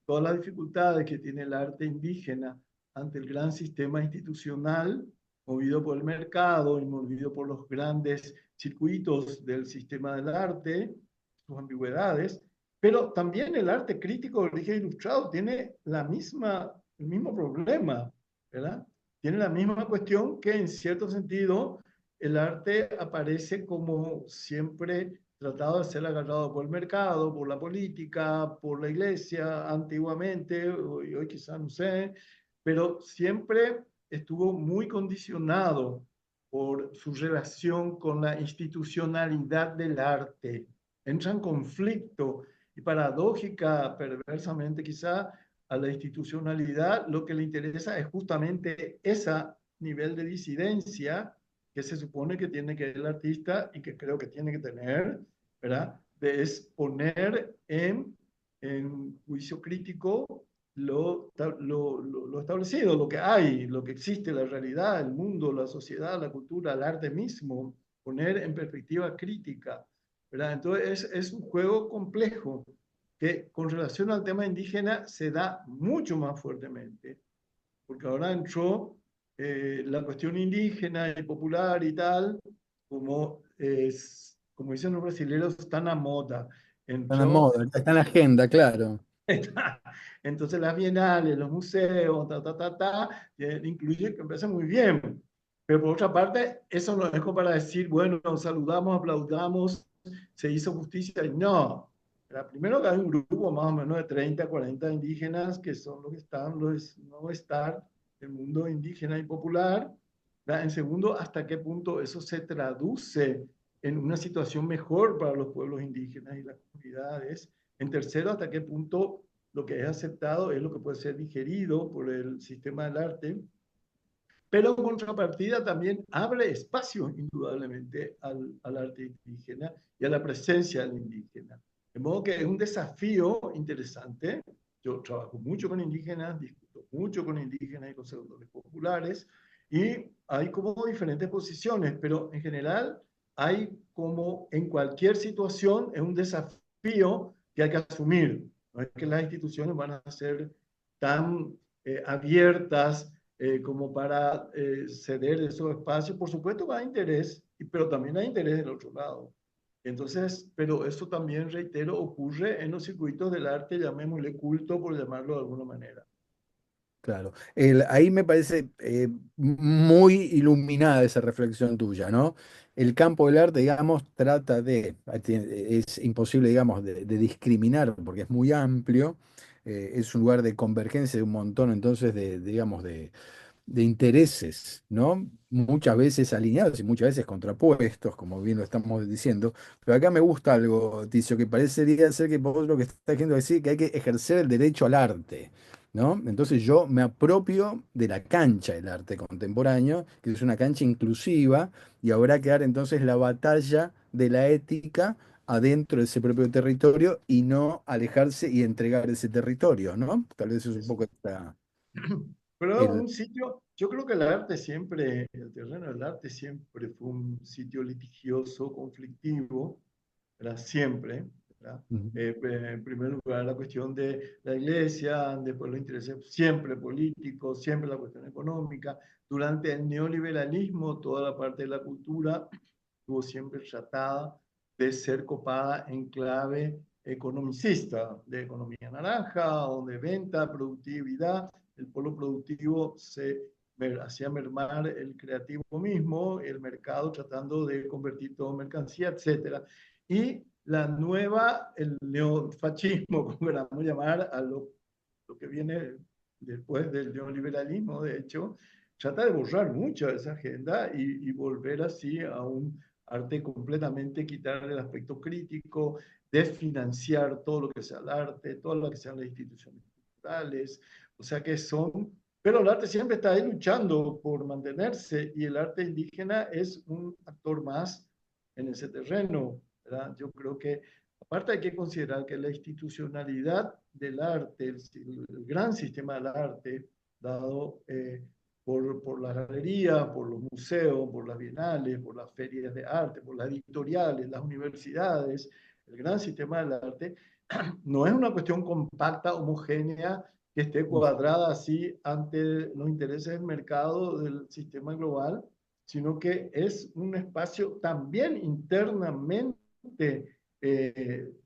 todas las dificultades que tiene el arte indígena ante el gran sistema institucional, movido por el mercado y movido por los grandes circuitos del sistema del arte, sus ambigüedades, pero también el arte crítico de origen ilustrado tiene el mismo problema, ¿verdad? Tiene la misma cuestión que en cierto sentido el arte aparece como siempre tratado de ser agarrado por el mercado, por la política, por la iglesia, antiguamente, hoy quizás no sé, pero siempre estuvo muy condicionado por su relación con la institucionalidad del arte. Entra en conflicto y paradójica, perversamente quizá, a la institucionalidad, lo que le interesa es justamente ese nivel de disidencia que se supone que tiene que el artista y que creo que tiene que tener, ¿verdad? De es poner en juicio crítico lo establecido, lo que hay, lo que existe, la realidad, el mundo, la sociedad, la cultura, el arte mismo, poner en perspectiva crítica, ¿verdad? Entonces es un juego complejo que con relación al tema indígena se da mucho más fuertemente, porque ahora entró la cuestión indígena y popular y tal, como dicen los brasileños, está en moda. Está en la Entró, moda, está en la agenda, claro. entonces las bienales, los museos, incluye que empieza muy bien. Pero por otra parte, eso no es como para decir, bueno, saludamos, aplaudamos, se hizo justicia. No, primero que hay un grupo más o menos de 30, 40 indígenas que son los que están, los no estar del mundo indígena y popular. ¿Verdad? En segundo, hasta qué punto eso se traduce en una situación mejor para los pueblos indígenas y las comunidades. En tercero, hasta qué punto lo que es aceptado es lo que puede ser digerido por el sistema del arte, pero en contrapartida también abre espacio indudablemente al arte indígena y a la presencia del indígena. De modo que es un desafío interesante. Yo trabajo mucho con indígenas, discuto mucho con indígenas y con sectores populares, y hay como diferentes posiciones, pero en general hay como en cualquier situación es un desafío que hay que asumir. No es que las instituciones van a ser tan abiertas como para ceder esos espacios. Por supuesto que hay interés, pero también hay interés del otro lado. Entonces, pero eso también, reitero, ocurre en los circuitos del arte, llamémosle culto, por llamarlo de alguna manera. Claro. Ahí me parece muy iluminada esa reflexión tuya, ¿no? El campo del arte, digamos, trata de, es imposible, digamos, de discriminar porque es muy amplio, es un lugar de convergencia de un montón, entonces, digamos, de intereses, ¿no? Muchas veces alineados y muchas veces contrapuestos, como bien lo estamos diciendo. Pero acá me gusta algo, Ticio, que parecería ser que vos lo que estás queriendo decir que hay que ejercer el derecho al arte, ¿no? Entonces yo me apropio de la cancha del arte contemporáneo, que es una cancha inclusiva, y habrá que dar entonces la batalla de la ética adentro de ese propio territorio y no alejarse y entregar ese territorio, ¿no? Tal vez es un poco Pero el... un sitio, yo creo que el arte siempre, el terreno del arte siempre fue un sitio litigioso, conflictivo, ¿verdad? Siempre, ¿verdad? Ujú. En primer lugar, la cuestión de la iglesia, después los intereses siempre políticos, siempre la cuestión económica. Durante el neoliberalismo, toda la parte de la cultura estuvo siempre tratada de ser copada en clave economicista, de economía naranja o de venta, productividad. El polo productivo se hacía mermar el creativo mismo, el mercado tratando de convertir todo en mercancía, etcétera. Y el neofascismo, como queramos llamar, a lo que viene después del neoliberalismo, de hecho, trata de borrar mucho de esa agenda y volver así a un arte completamente, quitar el aspecto crítico, desfinanciar todo lo que sea el arte, todo lo que sean las instituciones culturales, o sea que son... Pero el arte siempre está ahí luchando por mantenerse y el arte indígena es un actor más en ese terreno, ¿verdad? Yo creo que aparte hay que considerar que la institucionalidad del arte, el gran sistema del arte, dado por las galerías, por los museos, por las bienales, por las ferias de arte, por las editoriales, las universidades, el gran sistema del arte, no es una cuestión compacta, homogénea, que esté cuadrada así ante los intereses del mercado del sistema global, sino que es un espacio también internamente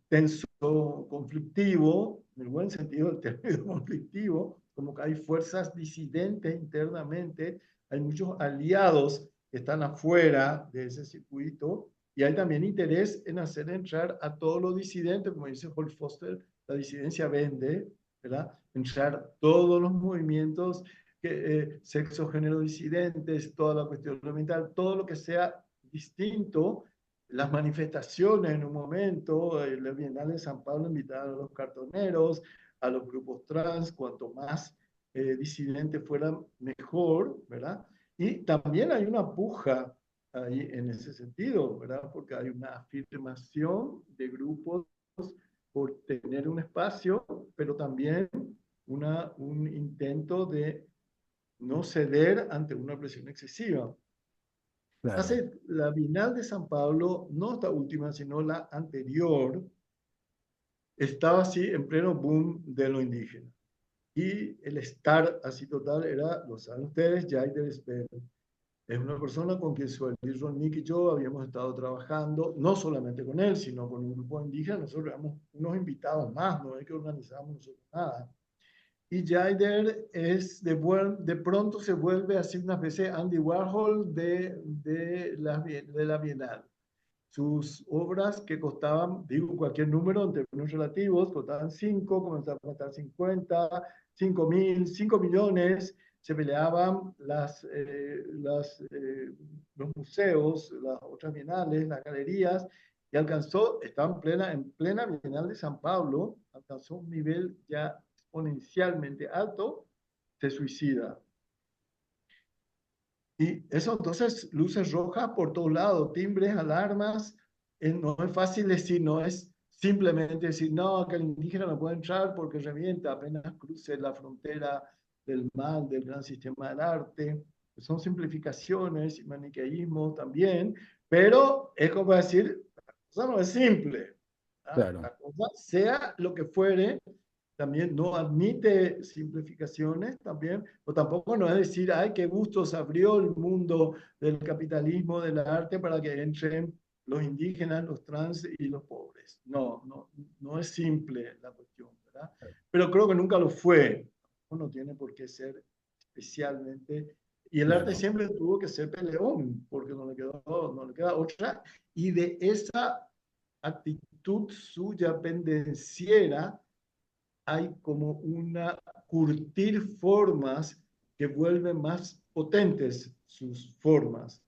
tenso, conflictivo, en el buen sentido del término conflictivo, como que hay fuerzas disidentes internamente, hay muchos aliados que están afuera de ese circuito y hay también interés en hacer entrar a todos los disidentes, como dice Paul Foster, la disidencia vende, ¿verdad? Entrar todos los movimientos, sexo, género disidentes, toda la cuestión ambiental, todo lo que sea distinto, las manifestaciones en un momento, la Bienal de San Pablo invitaba a los cartoneros, a los grupos trans, cuanto más disidentes fueran, mejor, ¿verdad? Y también hay una puja ahí en ese sentido, ¿verdad? Porque hay una afirmación de grupos por tener un espacio, pero también un intento de no ceder ante una presión excesiva. Claro, Hace la Bienal de San Pablo, no esta última, sino la anterior, estaba así en pleno boom de lo indígena. Y el star así total era, lo saben ustedes, Jaider Esper. Es una persona con quien Sueli Nick y yo habíamos estado trabajando, no solamente con él, sino con un grupo indígena. Nosotros éramos unos invitados más, no es que organizábamos nosotros nada. Y Jaider de pronto se vuelve así una especie de Andy Warhol de la Bienal. Sus obras que costaban, digo cualquier número en términos relativos, costaban 5, comenzaban a costar 50, 5.000, 5 millones, se peleaban los museos, las otras bienales, las galerías, y estaba en plena Bienal de San Pablo, alcanzó un nivel ya exponencialmente alto, se suicida. Y eso entonces, luces rojas por todos lados, timbres, alarmas. No es fácil decir, no es simplemente decir, no, que el indígena no puede entrar porque revienta apenas cruce la frontera del mal, del gran sistema del arte. Son simplificaciones y maniqueísmo también, pero es como decir, la cosa no es simple. claro, La cosa, sea lo que fuere, también no admite simplificaciones, también, o tampoco no es decir, ay, qué gusto se abrió el mundo del capitalismo, del arte, para que entren los indígenas, los trans y los pobres. No es simple la cuestión, ¿verdad? Pero creo que nunca lo fue. No tiene por qué ser especialmente. Y el arte claro, siempre tuvo que ser peleón, porque no le queda otra. Y de esa actitud suya pendenciera, hay como una curtir formas que vuelven más potentes sus formas,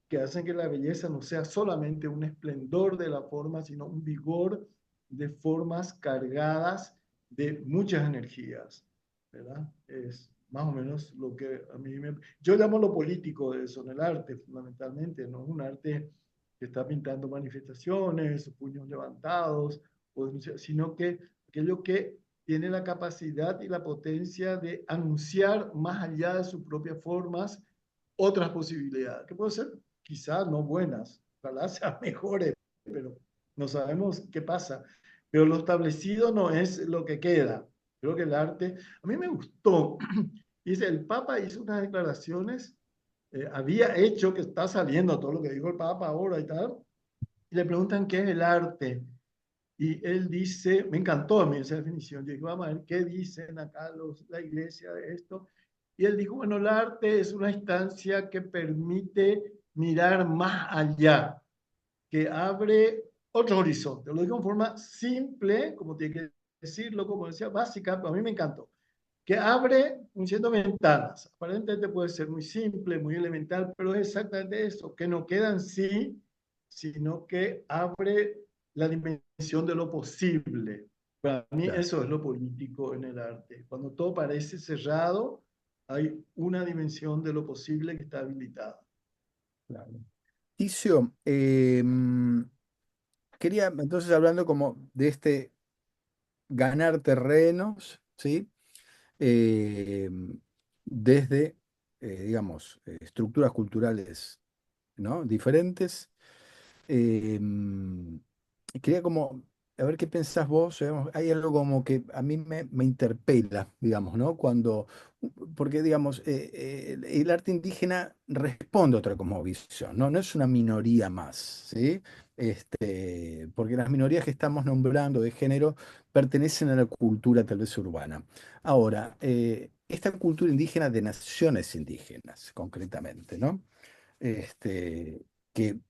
que hacen que la belleza no sea solamente un esplendor de la forma, sino un vigor de formas cargadas de muchas energías, ¿verdad? Es más o menos lo que a mí me... Yo llamo lo político de eso, en el arte, fundamentalmente, no es un arte que está pintando manifestaciones, puños levantados, sino que aquello que tiene la capacidad y la potencia de anunciar más allá de sus propias formas otras posibilidades, que pueden ser quizás no buenas, ojalá sean mejores, pero no sabemos qué pasa. Pero lo establecido no es lo que queda. Creo que el arte, a mí me gustó. Dice, el Papa hizo unas declaraciones, había hecho, que está saliendo todo lo que dijo el Papa ahora y tal, y le preguntan qué es el arte. Y él dice, me encantó a mí esa definición, yo dije, vamos a ver qué dicen acá la iglesia de esto. Y él dijo, bueno, el arte es una instancia que permite mirar más allá, que abre otro horizonte. Lo digo en forma simple, como tiene que decirlo, como decía, básica, pero a mí me encantó. que abre siendo ventanas. Aparentemente puede ser muy simple, muy elemental, pero es exactamente eso, que no queda en sí, sino que abre la dimensión de lo posible. Para mí Claro, eso es lo político en el arte. Cuando todo parece cerrado, hay una dimensión de lo posible que está habilitada. claro. Ticio, quería entonces hablando como de este ganar terrenos, ¿sí? Eh, desde, digamos, estructuras culturales, ¿no? Diferentes. Quería como, a ver qué pensás vos, digamos, hay algo como que a mí me interpela, digamos, ¿no? Porque, digamos, el arte indígena responde a otra cosmovisión, ¿no? No es una minoría más, ¿sí? Porque las minorías que estamos nombrando de género pertenecen a la cultura tal vez urbana. Ahora, esta cultura indígena de naciones indígenas, concretamente, ¿no? Que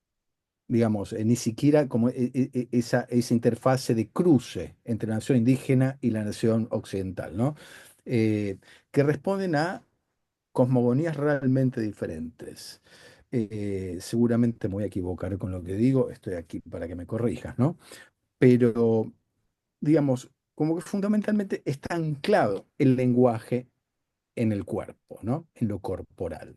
digamos, ni siquiera como esa interfase de cruce entre la nación indígena y la nación occidental, ¿no? Eh, que responden a cosmogonías realmente diferentes. Seguramente me voy a equivocar con lo que digo, estoy aquí para que me corrijas, ¿no? Pero, digamos, como que fundamentalmente está anclado el lenguaje en el cuerpo, ¿no? En lo corporal.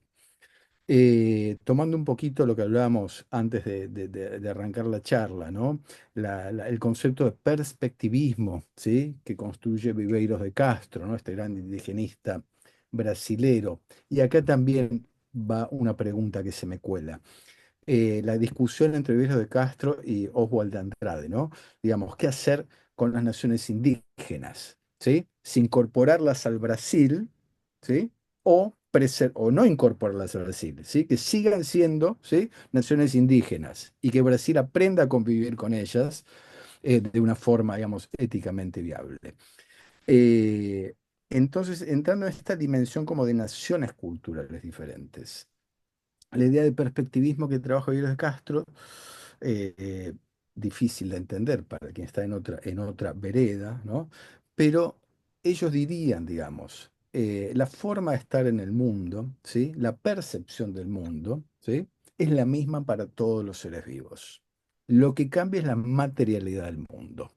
Tomando un poquito lo que hablábamos antes de arrancar la charla, ¿no? El concepto de perspectivismo, ¿sí? Que construye Viveiros de Castro, ¿no? Este gran indigenista brasilero. Y acá también va una pregunta que se me cuela. La discusión entre Viveiros de Castro y Oswald de Andrade, ¿no? Digamos, ¿qué hacer con las naciones indígenas? ¿Sí? Si incorporarlas al Brasil, ¿sí? O no incorporarlas al Brasil, ¿sí? Que sigan siendo, ¿sí? Naciones indígenas y que Brasil aprenda a convivir con ellas de una forma, digamos, éticamente viable. Eh, entonces, entrando en esta dimensión como de naciones culturales diferentes, la idea de perspectivismo que trabaja Viveiros de Castro, eh, eh, difícil de entender para quien está en otra vereda, ¿no? Pero ellos dirían, digamos, la forma de estar en el mundo, ¿sí? La percepción del mundo, ¿sí? Es la misma para todos los seres vivos. Lo que cambia es la materialidad del mundo.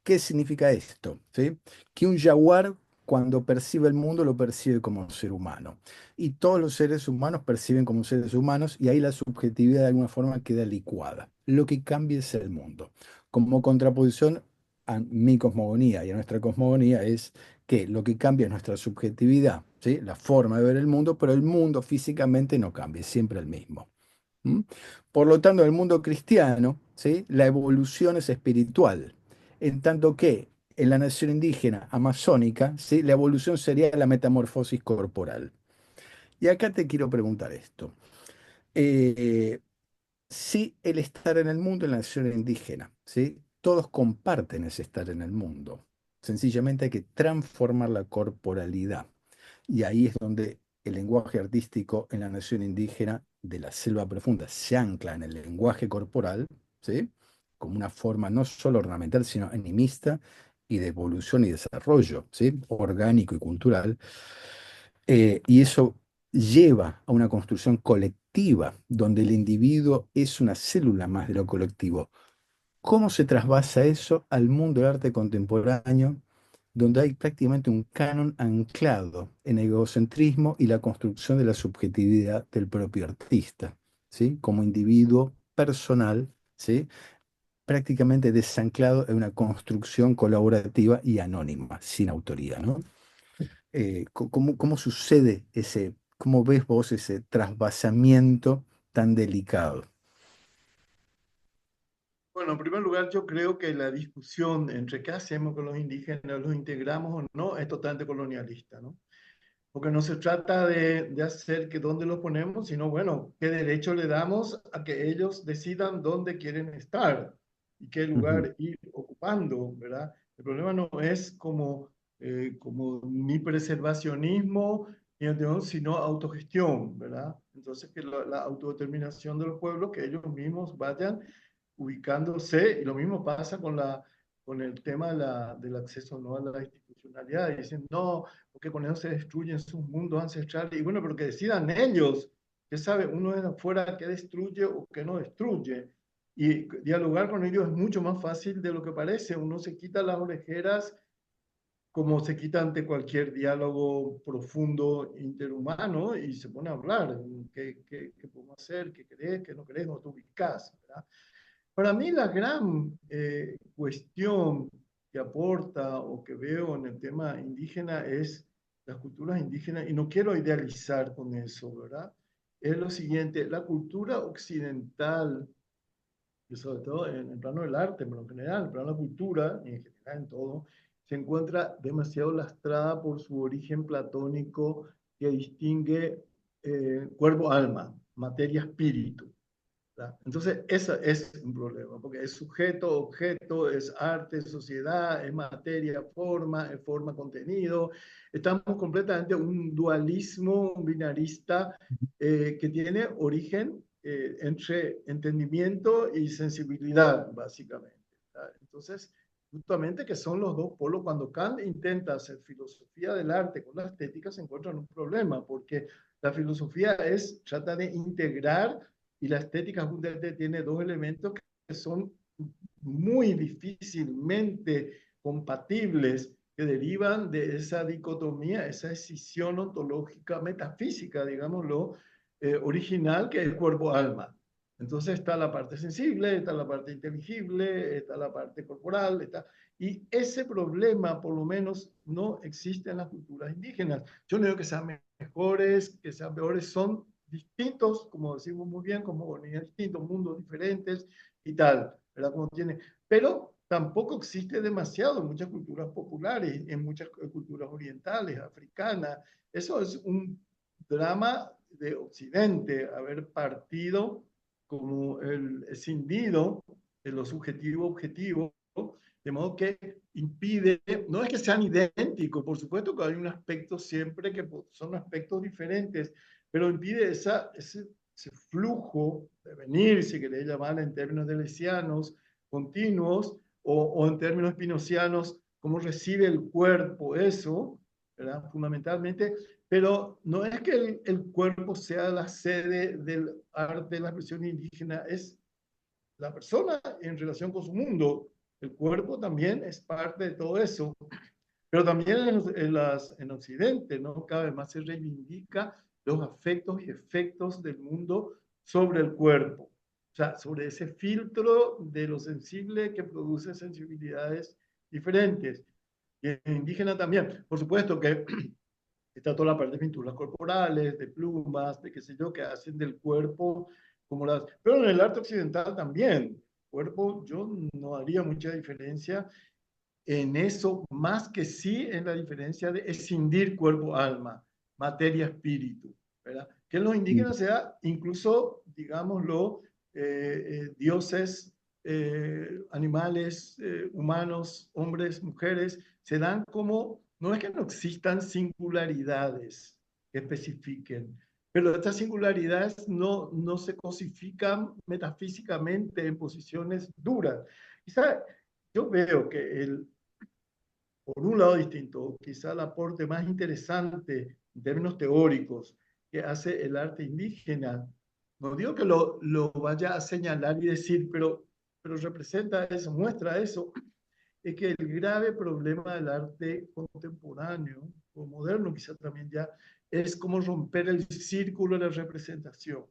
¿Qué significa esto? ¿Sí? Que un jaguar cuando percibe el mundo lo percibe como un ser humano. Y todos los seres humanos perciben como seres humanos y ahí la subjetividad de alguna forma queda licuada. Lo que cambia es el mundo. Como contraposición a mi cosmogonía y a nuestra cosmogonía es que lo que cambia es nuestra subjetividad, ¿sí? La forma de ver el mundo, pero el mundo físicamente no cambia, es siempre el mismo. ¿Mm? Por lo tanto, en el mundo cristiano, ¿sí? La evolución es espiritual, en tanto que en la nación indígena amazónica, ¿sí? La evolución sería la metamorfosis corporal. Y acá te quiero preguntar esto. Eh, si el estar en el mundo en la nación indígena, ¿sí? Todos comparten ese estar en el mundo. Sencillamente hay que transformar la corporalidad. Y ahí es donde el lenguaje artístico en la nación indígena de la selva profunda se ancla en el lenguaje corporal, ¿sí? Como una forma no solo ornamental, sino animista y de evolución y desarrollo, ¿sí? Orgánico y cultural. Y eso lleva a una construcción colectiva, donde el individuo es una célula más de lo colectivo. ¿Cómo se trasvasa eso al mundo del arte contemporáneo, donde hay prácticamente un canon anclado en el egocentrismo y la construcción de la subjetividad del propio artista, ¿sí? Como individuo personal, ¿sí? Prácticamente desanclado en una construcción colaborativa y anónima, sin autoría, ¿no? ¿Cómo sucede cómo ves vos ese trasvasamiento tan delicado? Bueno, en primer lugar, yo creo que la discusión entre qué hacemos con los indígenas, los integramos o no, es totalmente colonialista, ¿no? Porque no se trata de hacer que dónde los ponemos, sino, bueno, qué derecho le damos a que ellos decidan dónde quieren estar y qué Ujú, lugar ir ocupando, ¿verdad? El problema no es como ni preservacionismo, sino autogestión, ¿verdad? Entonces, que la autodeterminación de los pueblos, que ellos mismos vayan ubicándose, y lo mismo pasa con con el tema del acceso no a la institucionalidad. Y dicen, no, porque con eso se destruyen sus mundos ancestrales. Y bueno, pero que decidan ellos, que sabe uno de afuera que destruye o que no destruye. Y dialogar con ellos es mucho más fácil de lo que parece. Uno se quita las orejeras como se quita ante cualquier diálogo profundo interhumano y se pone a hablar. ¿Qué podemos hacer? ¿Qué querés? ¿Qué no querés? ¿No te ubicás? ¿Verdad? Para mí la gran cuestión que aporta o que veo en el tema indígena es las culturas indígenas, y no quiero idealizar con eso, ¿verdad? Es lo siguiente, la cultura occidental, y sobre todo en el plano del arte, pero en general, en el plano de la cultura, y en general en todo, se encuentra demasiado lastrada por su origen platónico que distingue cuerpo-alma, materia-espíritu. ¿Verdad? Entonces, eso es un problema, porque es sujeto, objeto, es arte, sociedad, es materia, es forma, contenido. Estamos completamente en un dualismo binarista que tiene origen entre entendimiento y sensibilidad, básicamente. ¿Verdad? Entonces, justamente que son los dos polos, cuando Kant intenta hacer filosofía del arte con la estética, se encuentra en un problema, porque la filosofía trata de integrar y la estética justamente tiene dos elementos que son muy difícilmente compatibles, que derivan de esa dicotomía, esa escisión ontológica, metafísica, digámoslo, original, que es el cuerpo-alma. Entonces está la parte sensible, está la parte inteligible, está la parte corporal, y ese problema por lo menos no existe en las culturas indígenas. Yo no digo que sean mejores, que sean peores, son distintos, como decimos muy bien, como distintos mundos diferentes y tal, ¿verdad? Como tiene, pero tampoco existe demasiado en muchas culturas populares, en muchas culturas orientales, africanas. Eso es un drama de Occidente, haber partido como el escindido de lo subjetivo objetivo, de modo que impide, no es que sean idénticos, por supuesto que hay un aspecto siempre que son aspectos diferentes, pero impide ese flujo de venir, si queréis llamar en términos deleuzianos, continuos, o en términos spinozianos, cómo recibe el cuerpo eso, ¿verdad? Fundamentalmente, pero no es que el cuerpo sea la sede del arte de la expresión indígena, es la persona en relación con su mundo. El cuerpo también es parte de todo eso. Pero también en Occidente, ¿no? Cada vez más se reivindica los afectos y efectos del mundo sobre el cuerpo. O sea, sobre ese filtro de lo sensible que produce sensibilidades diferentes. Y en indígena también. Por supuesto que está toda la parte de pinturas corporales, de plumas, de qué sé yo, que hacen del cuerpo como las... Pero en el arte occidental también. Cuerpo, yo no haría mucha diferencia en eso, más que sí en la diferencia de escindir cuerpo-alma, materia-espíritu, ¿verdad? Que en los indígenas sea incluso, digámoslo, dioses, animales, humanos, hombres, mujeres, se dan como, no es que no existan singularidades que especifiquen, pero estas singularidades no se cosifican metafísicamente en posiciones duras. Quizá yo veo que por un lado distinto, quizá el aporte más interesante en términos teóricos que hace el arte indígena, no digo que lo vaya a señalar y decir, pero representa eso, muestra eso, es que el grave problema del arte contemporáneo, o moderno quizá también ya, es cómo romper el círculo de la representación.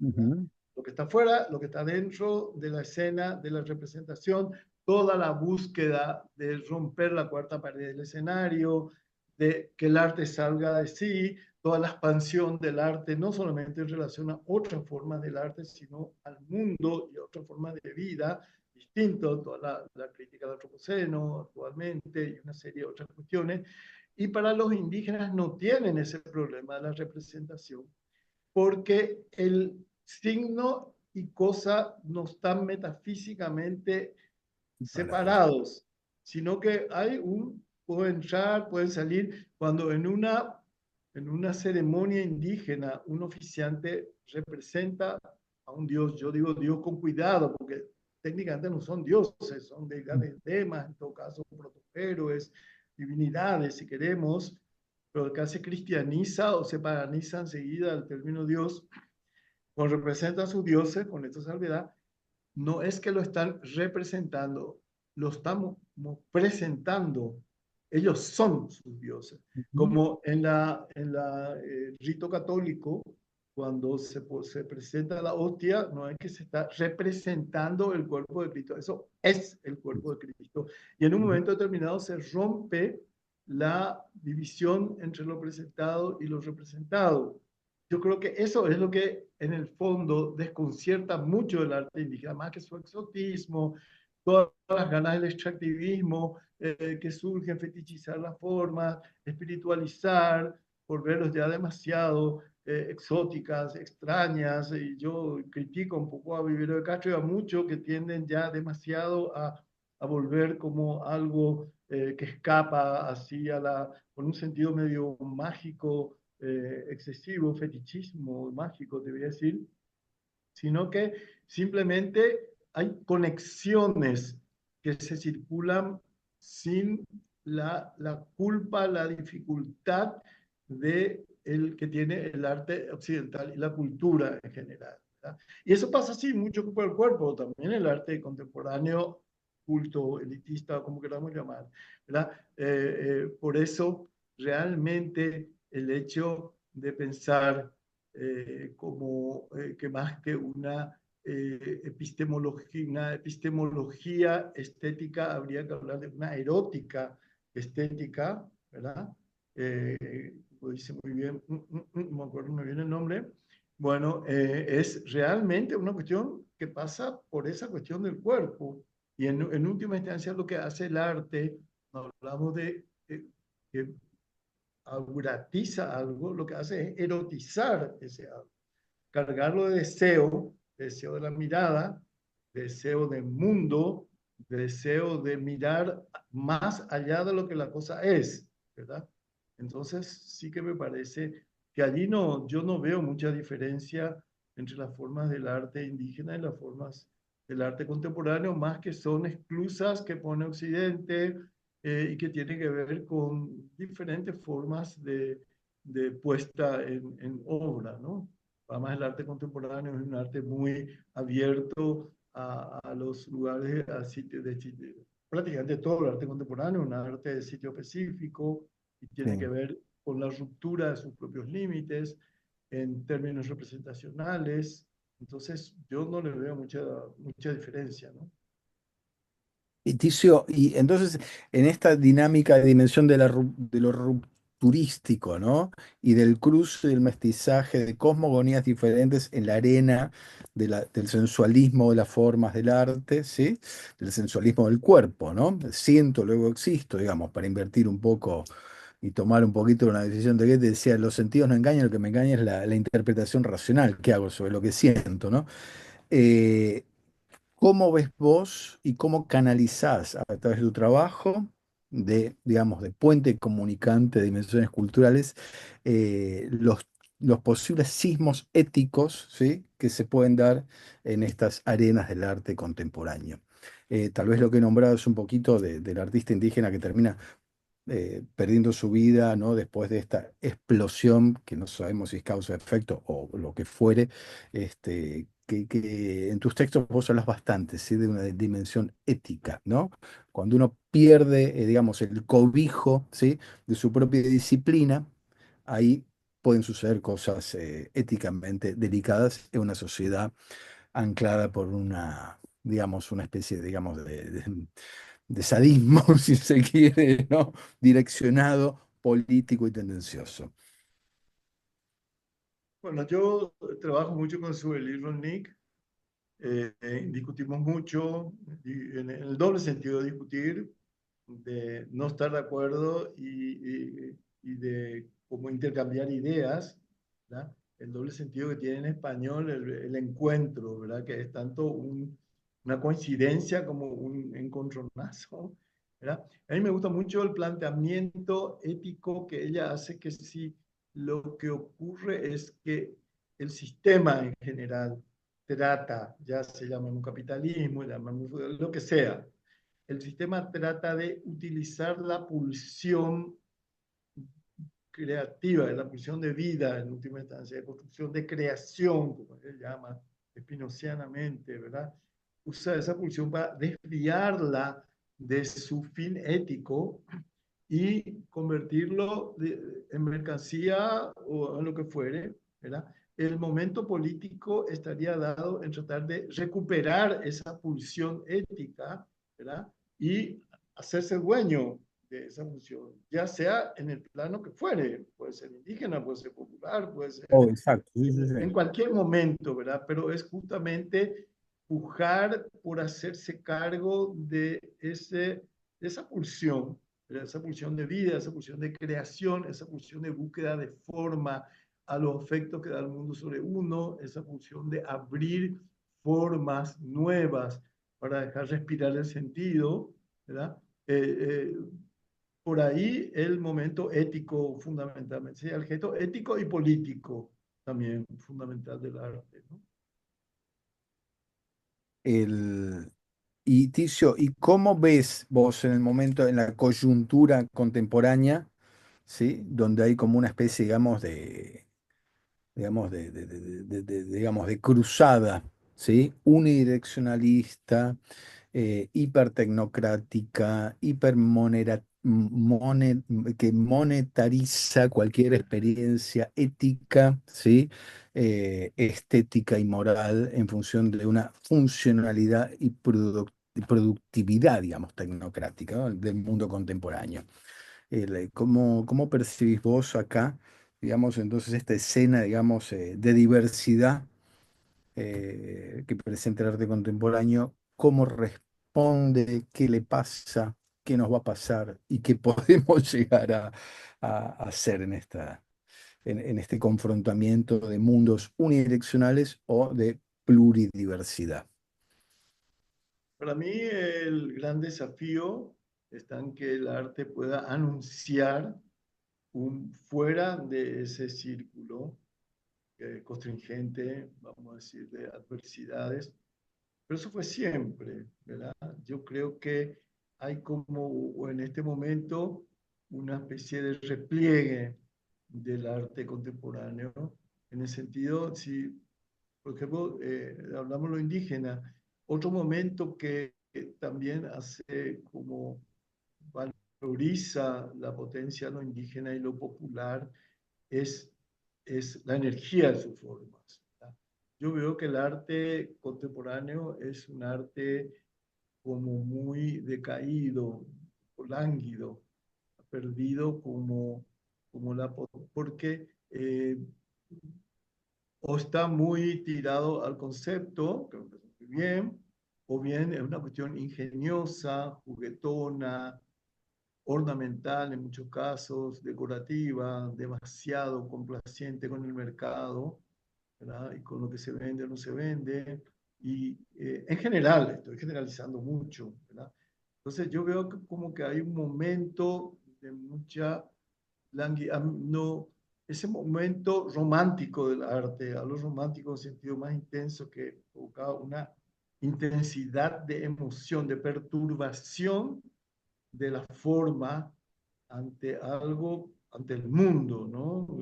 Ujú. Lo que está fuera, lo que está dentro de la escena, de la representación, toda la búsqueda de romper la cuarta pared del escenario, de que el arte salga de sí, toda la expansión del arte, no solamente en relación a otras formas del arte, sino al mundo y a otras formas de vida distinto, toda la crítica del antropoceno actualmente y una serie de otras cuestiones. Y para los indígenas no tienen ese problema de la representación, porque el signo y cosa no están metafísicamente Parados. separados, sino que puede entrar, puede salir, cuando en una ceremonia indígena un oficiante representa a un dios, yo digo dios con cuidado, porque técnicamente no son dioses, son deidades demás, en todo caso, protohéroes, divinidades, si queremos, pero acá se cristianiza o se paganiza enseguida el término Dios, cuando representa a sus dioses, con esta salvedad, no es que lo están representando, lo estamos presentando. Ellos son sus dioses. Ujú. Como en la rito católico, cuando se presenta la hostia, no es que se está representando el cuerpo de Cristo, eso es el cuerpo de Cristo. Y en un Ujú. momento determinado se rompe la división entre lo presentado y lo representado. Yo creo que eso es lo que en el fondo desconcierta mucho el arte indígena, más que su exotismo, todas las ganas del extractivismo que surgen, fetichizar las formas, espiritualizar, por verlos ya demasiado exóticas, extrañas. Y yo critico un poco a Vivero de Castro y a muchos que tienden ya demasiado a volver como algo que escapa así con un sentido medio mágico, excesivo, fetichismo mágico, te voy a decir, sino que simplemente hay conexiones que se circulan sin la culpa, la dificultad de el que tiene el arte occidental y la cultura en general, ¿verdad? Y eso pasa así mucho por el cuerpo, también el arte contemporáneo, culto, elitista, como queramos llamar, ¿verdad? Por eso realmente el hecho de pensar como que más que una epistemología estética, habría que hablar de una erótica estética, ¿verdad? Lo dice muy bien, no me acuerdo muy bien el nombre. Bueno, es realmente una cuestión que pasa por esa cuestión del cuerpo. Y en última instancia lo que hace el arte, no hablamos de que auratiza algo, lo que hace es erotizar ese algo, cargarlo de deseo, deseo de la mirada, deseo del mundo, deseo de mirar más allá de lo que la cosa es, ¿verdad? Entonces sí que me parece que allí no, yo no veo mucha diferencia entre las formas del arte indígena y las formas del arte contemporáneo, más que son exclusas que pone Occidente y que tienen que ver con diferentes formas de puesta en obra, ¿no? Además, el arte contemporáneo es un arte muy abierto a los lugares, a sitios prácticamente todo el arte contemporáneo, un arte de sitio específico y tiene que Sí. ver con la ruptura de sus propios límites en términos representacionales. Entonces, yo no le veo mucha diferencia, ¿no? Y Ticio, y entonces en esta dinámica de dimensión de lo rupturístico, ¿no? Y del cruce del mestizaje de cosmogonías diferentes en la arena del sensualismo de las formas del arte, ¿sí? Del sensualismo del cuerpo, ¿no? Siento, luego existo, digamos, para invertir un poco y tomar un poquito una decisión de que te decía, los sentidos no engañan, lo que me engaña es la interpretación racional que hago sobre lo que siento, ¿no? Eh, ¿Cómo ves vos y cómo canalizás a través de tu trabajo de, digamos, de puente comunicante de dimensiones culturales los posibles sismos éticos, ¿sí? Que se pueden dar en estas arenas del arte contemporáneo? Tal vez lo que he nombrado es un poquito del artista indígena que termina perdiendo su vida, ¿no? Después de esta explosión, que no sabemos si es causa o efecto o lo que fuere, que en tus textos vos hablas bastante, ¿sí? De una dimensión ética, ¿no? Cuando uno pierde, digamos, el cobijo, ¿sí? De su propia disciplina, ahí pueden suceder cosas éticamente delicadas en una sociedad anclada por una, digamos, una especie, digamos, de sadismo, si se quiere, ¿no? Direccionado, político y tendencioso. Bueno, yo trabajo mucho con Sueli Rolnik. Discutimos mucho en el doble sentido de discutir, de no estar de acuerdo y de cómo intercambiar ideas, ¿verdad? El doble sentido que tiene en español el encuentro, ¿verdad? Que es tanto una coincidencia como un encontronazo, ¿verdad? A mí me gusta mucho el planteamiento ético que ella hace, que si lo que ocurre es que el sistema en general trata, ya se llama un capitalismo, lo que sea, el sistema trata de utilizar la pulsión creativa, de la pulsión de vida, en última instancia, de construcción, de creación, como él llama espinocianamente, ¿verdad? Usa esa pulsión para desviarla de su fin ético y convertirlo en mercancía o en lo que fuere, ¿verdad? El momento político estaría dado en tratar de recuperar esa pulsión ética, ¿verdad? Y hacerse dueño de esa pulsión, ya sea en el plano que fuere, puede ser indígena, puede ser popular, puede ser Oh, exacto, sí, sí, en sí. cualquier momento, ¿verdad? Pero es justamente pujar por hacerse cargo de esa pulsión, ¿verdad? Esa pulsión de vida, esa pulsión de creación, esa pulsión de búsqueda de forma a los efectos que da el mundo sobre uno, esa pulsión de abrir formas nuevas para dejar respirar el sentido, ¿verdad? Eh, eh, por ahí el momento ético fundamentalmente, ¿sí? El gesto ético y político también fundamental del arte, ¿no? El, y Ticio, ¿y cómo ves vos en el momento, en la coyuntura contemporánea, ¿sí? Donde hay como una especie, digamos, de cruzada, ¿sí? Unidireccionalista, hipertecnocrática, que monetariza cualquier experiencia ética, ¿sí? Estética y moral en función de una funcionalidad y productividad, digamos, tecnocrática, ¿no? Del mundo contemporáneo. ¿Cómo percibís vos acá, digamos, entonces esta escena, digamos, de diversidad que presenta el arte contemporáneo? ¿Cómo responde? ¿Qué le pasa? ¿Qué nos va a pasar? ¿Y qué podemos llegar a hacer en este confrontamiento de mundos unidireccionales o de pluridiversidad? Para mí el gran desafío está en que el arte pueda anunciar un fuera de ese círculo constringente, vamos a decir, de adversidades. Pero eso fue siempre, ¿verdad? Yo creo que hay como en este momento una especie de repliegue del arte contemporáneo, en el sentido, si, por ejemplo, hablamos de lo indígena, otro momento que también hace como valoriza la potencia de lo indígena y lo popular es, es la energía de sus formas, ¿verdad? Yo veo que el arte contemporáneo es un arte como muy decaído, lánguido, perdido como porque o está muy tirado al concepto, que me parece muy bien, o bien es una cuestión ingeniosa, juguetona, ornamental en muchos casos, decorativa, demasiado complaciente con el mercado, ¿verdad? Y con lo que se vende o no se vende. Y en general, estoy generalizando mucho, ¿verdad? Entonces yo veo que como que hay un momento de mucha no, ese momento romántico del arte, a lo romántico en sentido más intenso que provocaba una intensidad de emoción, de perturbación de la forma ante algo, ante el mundo, ¿no?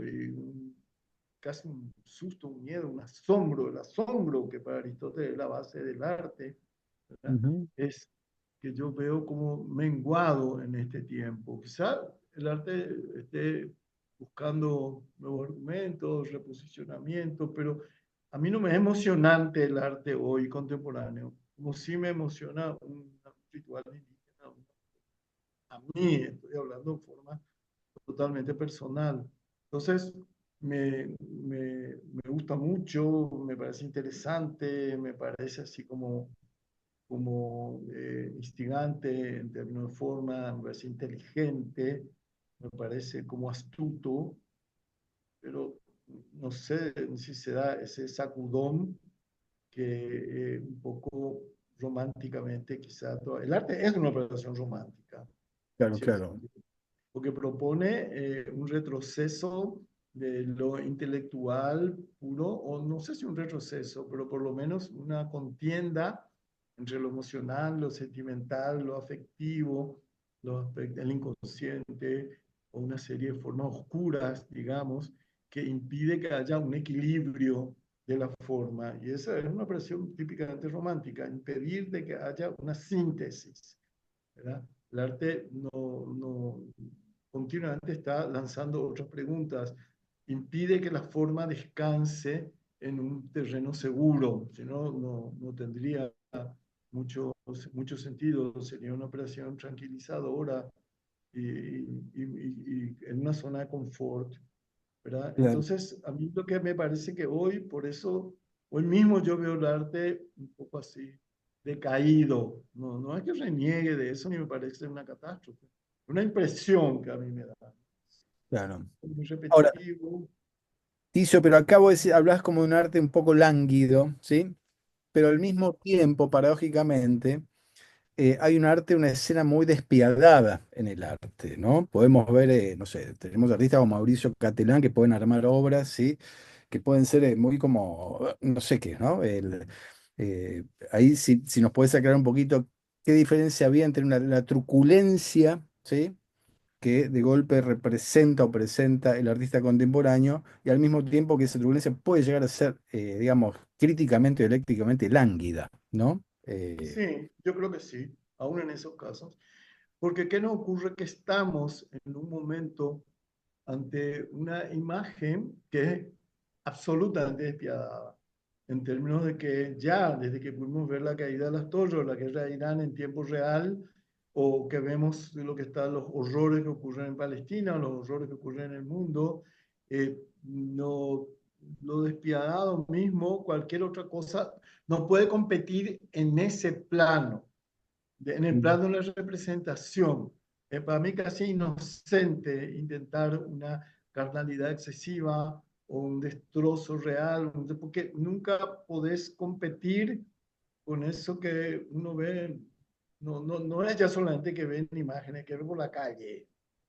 Casi un susto, un miedo, un asombro, el asombro que para Aristóteles es la base del arte, ¿verdad? Ujú, Es que yo veo como menguado en este tiempo. Quizá el arte esté buscando nuevos argumentos, reposicionamiento, pero a mí no me es emocionante el arte hoy contemporáneo, como si me emociona un ritual indígena. A mí, estoy hablando de forma totalmente personal. Entonces, me gusta mucho, me parece interesante, me parece así como instigante en términos de forma, me parece inteligente, me parece como astuto, pero no sé si se da ese sacudón que un poco románticamente quizá el arte es una operación romántica, en claro, cierto claro. sentido, porque propone un retroceso de lo intelectual puro, o no sé si un retroceso, pero por lo menos una contienda entre lo emocional, lo sentimental, lo afectivo, el inconsciente, o una serie de formas oscuras, digamos, que impide que haya un equilibrio de la forma. Y esa es una operación típicamente romántica, impedir de que haya una síntesis, ¿verdad? El arte no continuamente está lanzando otras preguntas, impide que la forma descanse en un terreno seguro, si no, no tendría mucho, mucho sentido, sería una operación tranquilizadora y en una zona de confort, ¿verdad? Claro, Entonces, a mí lo que me parece que hoy, por eso, hoy mismo yo veo el arte un poco así, decaído. No es que reniegue de eso ni me parece una catástrofe. Una impresión que a mí me da. claro. Muy Ahora, repetitivo. Ticio, pero acá vos hablas como de un arte un poco lánguido, ¿sí? Pero al mismo tiempo, paradójicamente, hay un arte, una escena muy despiadada en el arte, ¿no? Podemos ver, no sé, tenemos artistas como Mauricio Catelán que pueden armar obras, ¿sí? Que pueden ser muy como, no sé qué, ¿no? Eh, ahí si nos puedes aclarar un poquito qué diferencia había entre la truculencia, ¿sí? Que de golpe representa o presenta el artista contemporáneo y al mismo tiempo que esa truculencia puede llegar a ser, digamos, críticamente o dialécticamente lánguida, ¿no? Sí, yo creo que sí, aún en esos casos. Porque ¿qué nos ocurre? Que estamos en un momento ante una imagen que es absolutamente despiadada, en términos de que ya desde que pudimos ver la caída de las torres o la guerra de Irán en tiempo real, o que vemos lo que están los horrores que ocurren en Palestina, o los horrores que ocurren en el mundo, no, lo despiadado mismo, cualquier otra cosa, no puede competir en ese plano en el plano de la representación. Es para mí casi inocente intentar una carnalidad excesiva o un destrozo real, porque nunca podés competir con eso que uno ve. No es ya solamente que ven imágenes, que ve por la calle,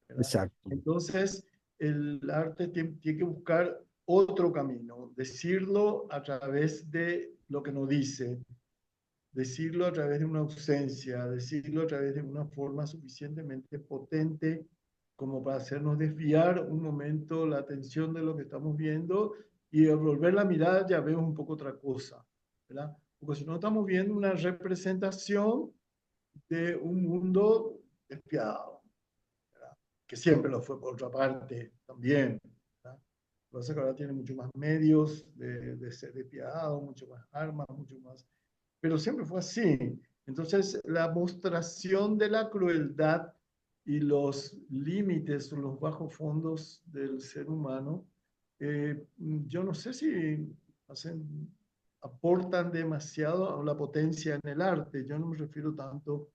¿verdad? Exacto. Entonces, el arte tiene que buscar otro camino, decirlo a través de lo que nos dice, decirlo a través de una ausencia, decirlo a través de una forma suficientemente potente como para hacernos desviar un momento la atención de lo que estamos viendo y al volver la mirada ya vemos un poco otra cosa, ¿verdad? Porque si no estamos viendo una representación de un mundo despiadado, ¿verdad? Que siempre lo fue por otra parte también, ¿verdad? Lo que pasa es que ahora tiene mucho más medios de ser despiadado, mucho más armas, mucho más, pero siempre fue así. Entonces, la mostración de la crueldad y los límites o los bajos fondos del ser humano, yo no sé si hacen, aportan demasiado a la potencia en el arte. Yo no me refiero tanto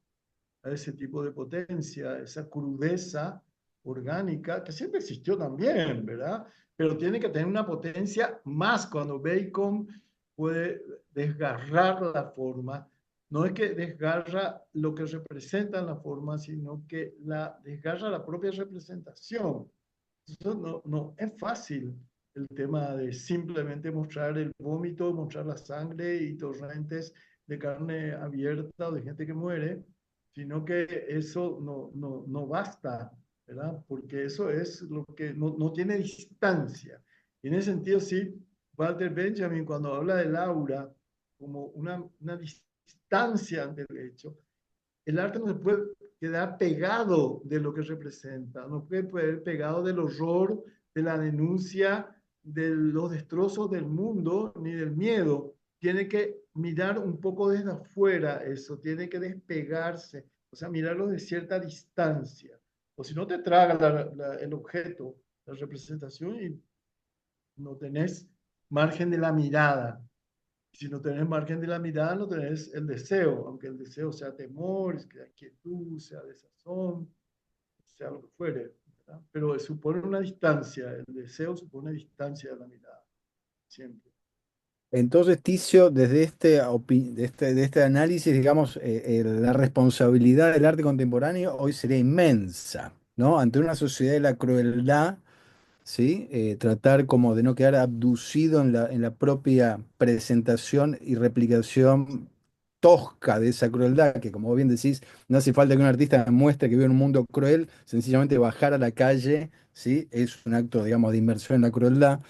a ese tipo de potencia, esa crudeza orgánica, que siempre existió también, ¿verdad? Pero tiene que tener una potencia más cuando Bacon puede desgarrar la forma. No es que desgarra lo que representa la forma, sino que la desgarra la propia representación. Eso no es fácil el tema de simplemente mostrar el vómito, mostrar la sangre y torrentes de carne abierta o de gente que muere, sino que eso no basta, ¿verdad? Porque eso es lo que no tiene distancia. Y en ese sentido, sí, Walter Benjamin, cuando habla del aura como una distancia ante el hecho, el arte no se puede quedar pegado de lo que representa, no puede quedar pegado del horror, de la denuncia, de los destrozos del mundo, ni del miedo. Tiene que mirar un poco desde afuera eso, tiene que despegarse, o sea, mirarlo de cierta distancia. O si no te traga el objeto, la representación, y no tenés margen de la mirada. Si no tenés margen de la mirada, no tenés el deseo, aunque el deseo sea temor, sea quietud, sea desazón, sea lo que fuere, ¿verdad? Pero supone una distancia, el deseo supone distancia de la mirada, siempre. Entonces, Ticio, desde de este análisis, digamos, la responsabilidad del arte contemporáneo hoy sería inmensa, ¿no? Ante una sociedad de la crueldad, ¿sí? Tratar como de no quedar abducido en la propia presentación y replicación tosca de esa crueldad, que como bien decís, no hace falta que un artista muestre que vive en un mundo cruel, sencillamente bajar a la calle, ¿sí? Es un acto, digamos, de inmersión en la crueldad.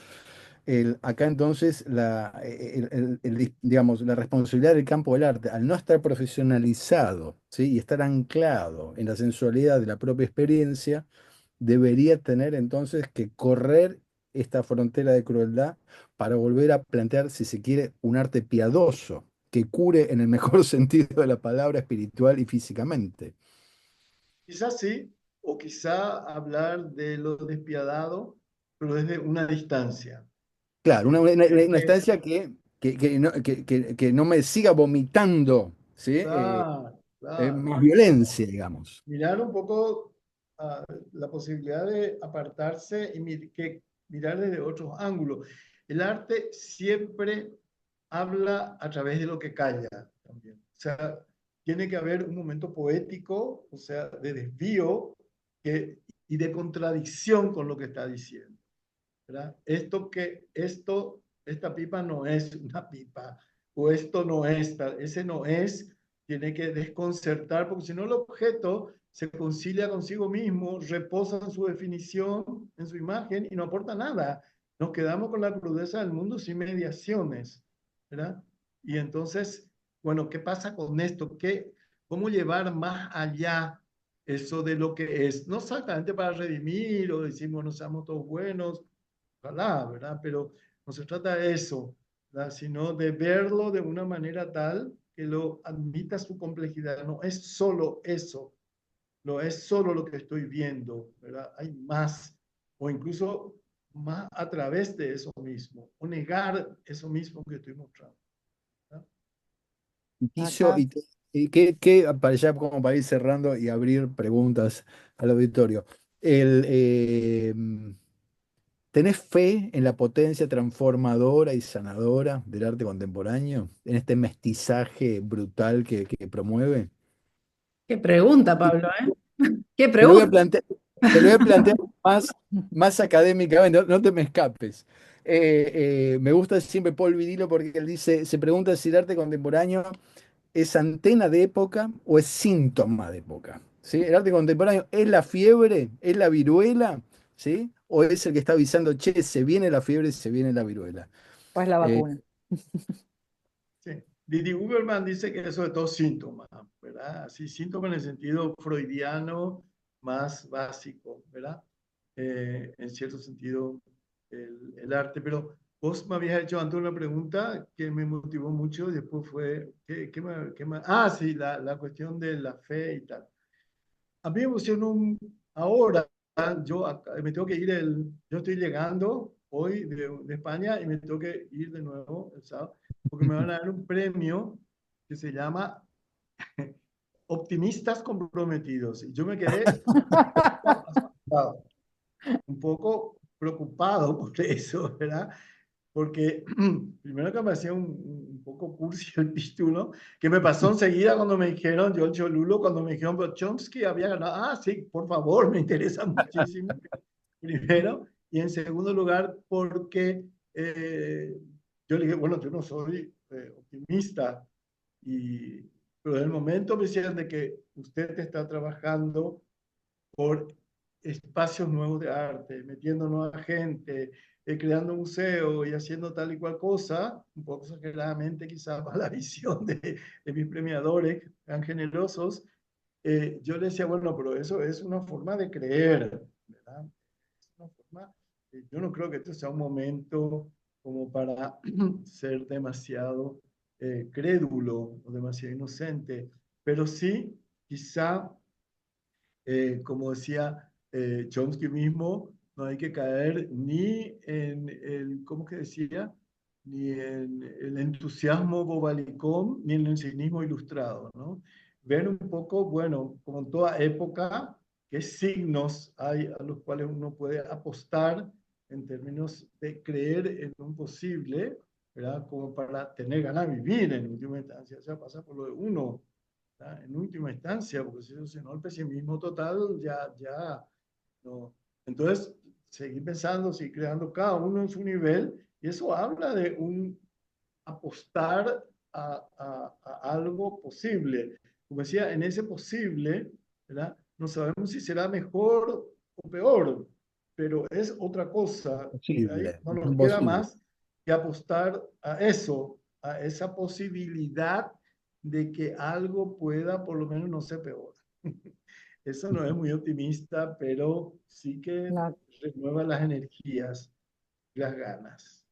Acá entonces, digamos, la responsabilidad del campo del arte, al no estar profesionalizado, ¿sí? Y estar anclado en la sensualidad de la propia experiencia, debería tener entonces que correr esta frontera de crueldad para volver a plantear, si se quiere, un arte piadoso, que cure en el mejor sentido de la palabra espiritual y físicamente. Quizás sí, o quizá hablar de lo despiadado, pero desde una distancia. Claro, ¿Sí? una instancia que no me siga vomitando, ¿sí? Claro, claro. Más violencia, digamos. Mirar un poco la posibilidad de apartarse y mirar desde otros ángulos. El arte siempre habla a través de lo que calla también. O sea, tiene que haber un momento poético, o sea, de desvío y de contradicción con lo que está diciendo. ¿Verdad? Esta pipa no es una pipa, o esto no es, ese no es, tiene que desconcertar, porque si no el objeto se concilia consigo mismo, reposa en su definición, en su imagen, y no aporta nada. Nos quedamos con la crudeza del mundo sin mediaciones, ¿verdad? Y entonces, bueno, ¿qué pasa con esto? ¿Cómo llevar más allá eso de lo que es? No exactamente para redimir o decir, bueno, seamos todos buenos, ojalá, ¿verdad? Pero no se trata de eso, ¿verdad? Sino de verlo de una manera tal que lo admita su complejidad. No es solo eso, no es solo lo que estoy viendo, ¿verdad? Hay más, o incluso más a través de eso mismo, o negar eso mismo que estoy mostrando, ¿verdad? Ticio, Acá, para ya como para ir cerrando y abrir preguntas al auditorio, el, ¿tenés fe en la potencia transformadora y sanadora del arte contemporáneo? ¿En este mestizaje brutal que promueve? Qué pregunta, Y Pablo, ¿eh? Qué te lo voy a pregunta. plantear, te lo voy a plantear más académicamente, no te me escapes. Me gusta siempre Paul Vidilo porque él dice, se pregunta si el arte contemporáneo ¿es antena de época o es síntoma de época? ¿Sí? ¿El arte contemporáneo es la fiebre, es la viruela? ¿Sí? ¿O es el que está avisando, che, se viene la fiebre, se viene la viruela? pues la Eh, vacuna. Sí. Didi Huberman dice que eso es todo síntoma, ¿verdad? Así, síntoma en el sentido freudiano más básico, ¿verdad? En cierto sentido, el arte. Pero vos me habías hecho antes una pregunta que me motivó mucho y después fue, Ah, sí, la cuestión de la fe y tal. A mí me pusieron ahora, me tengo que ir yo estoy llegando hoy de España y me tengo que ir de nuevo el sábado, porque me van a dar un premio que se llama Optimistas Comprometidos. Y yo me quedé asustado, un poco preocupado por eso, ¿verdad? Porque primero que me hacía un poco cursi el título, que me pasó enseguida cuando me dijeron, yo el Cholulo, cuando me dijeron, pero Chomsky había ganado, ah, sí, por favor, me interesa muchísimo, primero, y en segundo lugar, porque yo le dije, bueno, yo no soy optimista, pero en el momento me decían de que usted está trabajando por espacios nuevos de arte, metiendo nueva gente, creando museo y haciendo tal y cual cosa, un poco exageradamente quizás a la visión de mis premiadores tan generosos, yo le decía, bueno, pero eso es una forma de creer, ¿verdad? Es una forma, yo no creo que esto sea un momento como para ser demasiado crédulo o demasiado inocente, pero sí, quizá como decía Chomsky mismo, no hay que caer ni en el, ¿cómo que decía? Ni en el entusiasmo bobalicón, ni en el cinismo ilustrado, ¿no? Ver un poco, bueno, como en toda época, qué signos hay a los cuales uno puede apostar en términos de creer en un posible, ¿verdad? Como para tener ganas de vivir en última instancia, o sea, pasa por lo de uno, en última instancia, porque si no el pesimismo total ya no. Entonces, seguir pensando, seguir creando cada uno en su nivel, y eso habla de un apostar a algo posible. Como decía, en ese posible, ¿verdad? No sabemos si será mejor o peor, pero es otra cosa. Y ahí Posible, no nos queda imposible. más que apostar a eso, a esa posibilidad de que algo pueda por lo menos no ser peor. Eso no es muy optimista, pero sí que No, renueva las energías, las ganas.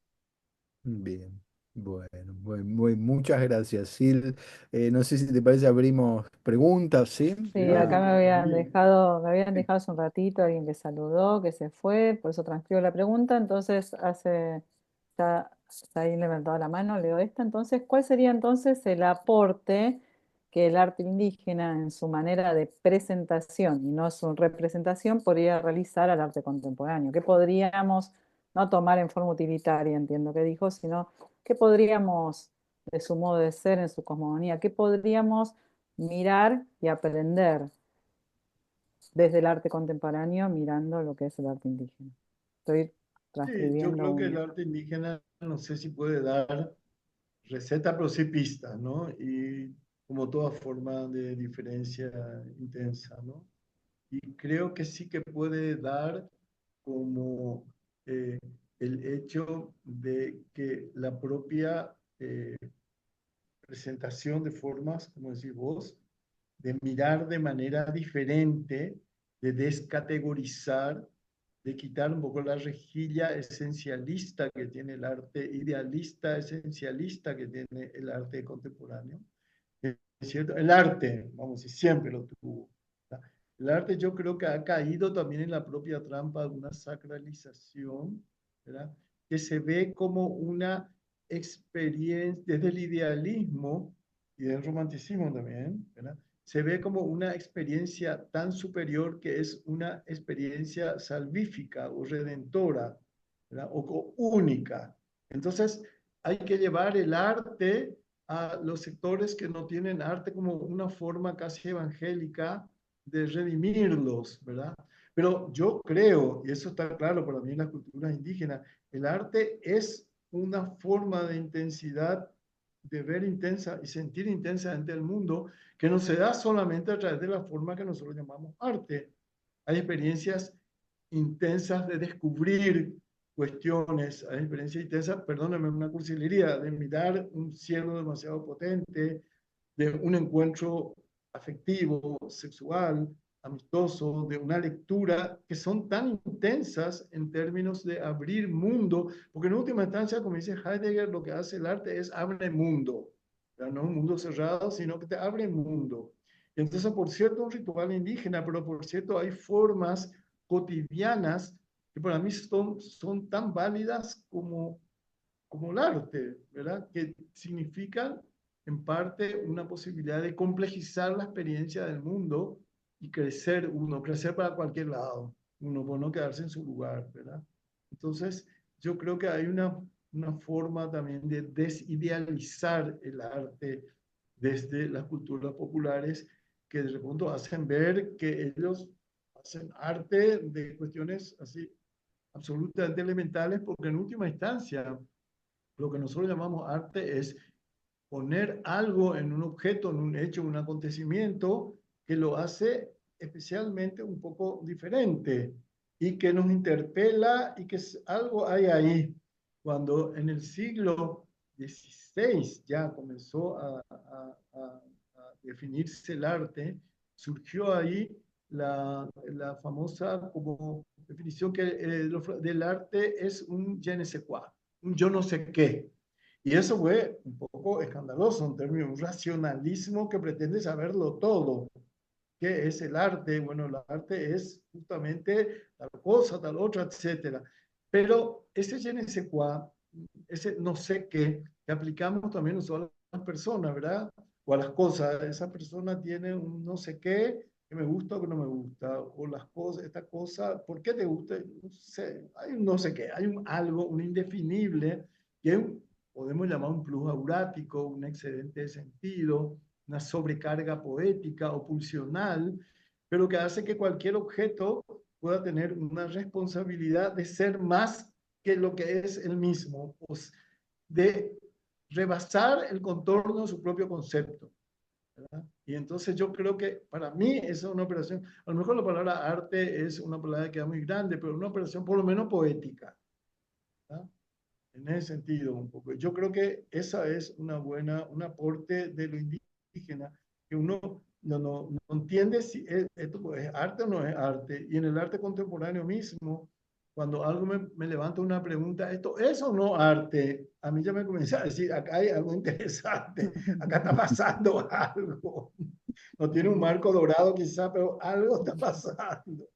Bien, muchas gracias, Sil. No sé si te parece, abrimos preguntas, ¿sí? sí, Sí, acá bien. me habían dejado hace un ratito alguien que saludó, que se fue, por eso transcribo la pregunta. Entonces, está ahí levantado la mano, leo esta. Entonces, ¿cuál sería entonces el aporte que el arte indígena en su manera de presentación y no su representación podría realizar al arte contemporáneo? ¿Qué podríamos no tomar en forma utilitaria, entiendo que dijo, sino qué podríamos, de su modo de ser, en su cosmogonía, qué podríamos mirar y aprender desde el arte contemporáneo mirando lo que es el arte indígena? Estoy Sí, yo transcribiendo creo que el un... arte indígena no sé si puede dar receta, pero sí pistas, ¿no? Y como toda forma de diferencia intensa, ¿no? Y creo que sí que puede dar como eh, el hecho de que la propia presentación de formas, como decís vos, de mirar de manera diferente, de descategorizar, de quitar un poco la rejilla esencialista que tiene el arte, idealista, esencialista que tiene el arte contemporáneo. Es cierto, el arte, vamos a decir, siempre lo tuvo. El arte yo creo que ha caído también en la propia trampa de una sacralización, ¿verdad? Que se ve como una experiencia, desde el idealismo y del romanticismo también, ¿verdad? Se ve como una experiencia tan superior que es una experiencia salvífica o redentora, ¿verdad? O única. Entonces, hay que llevar el arte a los sectores que no tienen arte como una forma casi evangélica de redimirlos, ¿verdad? Pero yo creo, y eso está claro para mí en las culturas indígenas, el arte es una forma de intensidad, de ver intensa y sentir intensamente el mundo, que no se da solamente a través de la forma que nosotros llamamos arte. Hay experiencias intensas de descubrir cuestiones, hay experiencias intensas, perdóname, una cursilería, de mirar un cielo demasiado potente, de un encuentro afectivo, sexual, amistoso, de una lectura, que son tan intensas en términos de abrir mundo, porque en última instancia, como dice Heidegger, lo que hace el arte es abre mundo, ¿ya? No un mundo cerrado, sino que te abre mundo. Entonces, por cierto, un ritual indígena, pero por cierto, hay formas cotidianas que para mí son tan válidas como el arte, ¿verdad? Que significan en parte una posibilidad de complejizar la experiencia del mundo y crecer uno, crecer para cualquier lado, uno, por no quedarse en su lugar, ¿verdad? Entonces, yo creo que hay una forma también de desidealizar el arte desde las culturas populares que de pronto hacen ver que ellos hacen arte de cuestiones así absolutamente elementales, porque en última instancia lo que nosotros llamamos arte es poner algo en un objeto, en un hecho, en un acontecimiento que lo hace especialmente un poco diferente y que nos interpela y que algo hay ahí. Cuando en el siglo XVI ya comenzó a definirse el arte, surgió ahí la famosa como definición que del arte es un je ne sais quoi, un yo no sé qué. Y eso fue un poco escandaloso en términos de un racionalismo que pretende saberlo todo. ¿Qué es el arte? Bueno, el arte es justamente tal cosa, tal otra, etcétera. Pero ese je ne sais quoi, ese no sé qué, que aplicamos también nosotros a las personas, ¿verdad? O a las cosas. Esa persona tiene un no sé qué que me gusta o que no me gusta. O las cosas, esta cosa, ¿por qué te gusta? No sé, hay un no sé qué, hay un algo, un indefinible, que podemos llamar un plus aurático, un excedente de sentido, una sobrecarga poética o pulsional, pero que hace que cualquier objeto pueda tener una responsabilidad de ser más que lo que es el mismo, de rebasar el contorno de su propio concepto, ¿verdad? Y entonces yo creo que para mí esa es una operación, a lo mejor la palabra arte es una palabra que queda muy grande, pero una operación por lo menos poética, ¿verdad? En ese sentido un poco. Yo creo que esa es un aporte de lo indígena, que uno no entiende si esto es arte o no es arte. Y en el arte contemporáneo mismo, cuando algo me levanta una pregunta, ¿esto es o no arte? A mí ya me comienza a decir, acá hay algo interesante, acá está pasando algo. No tiene un marco dorado quizá, pero algo está pasando.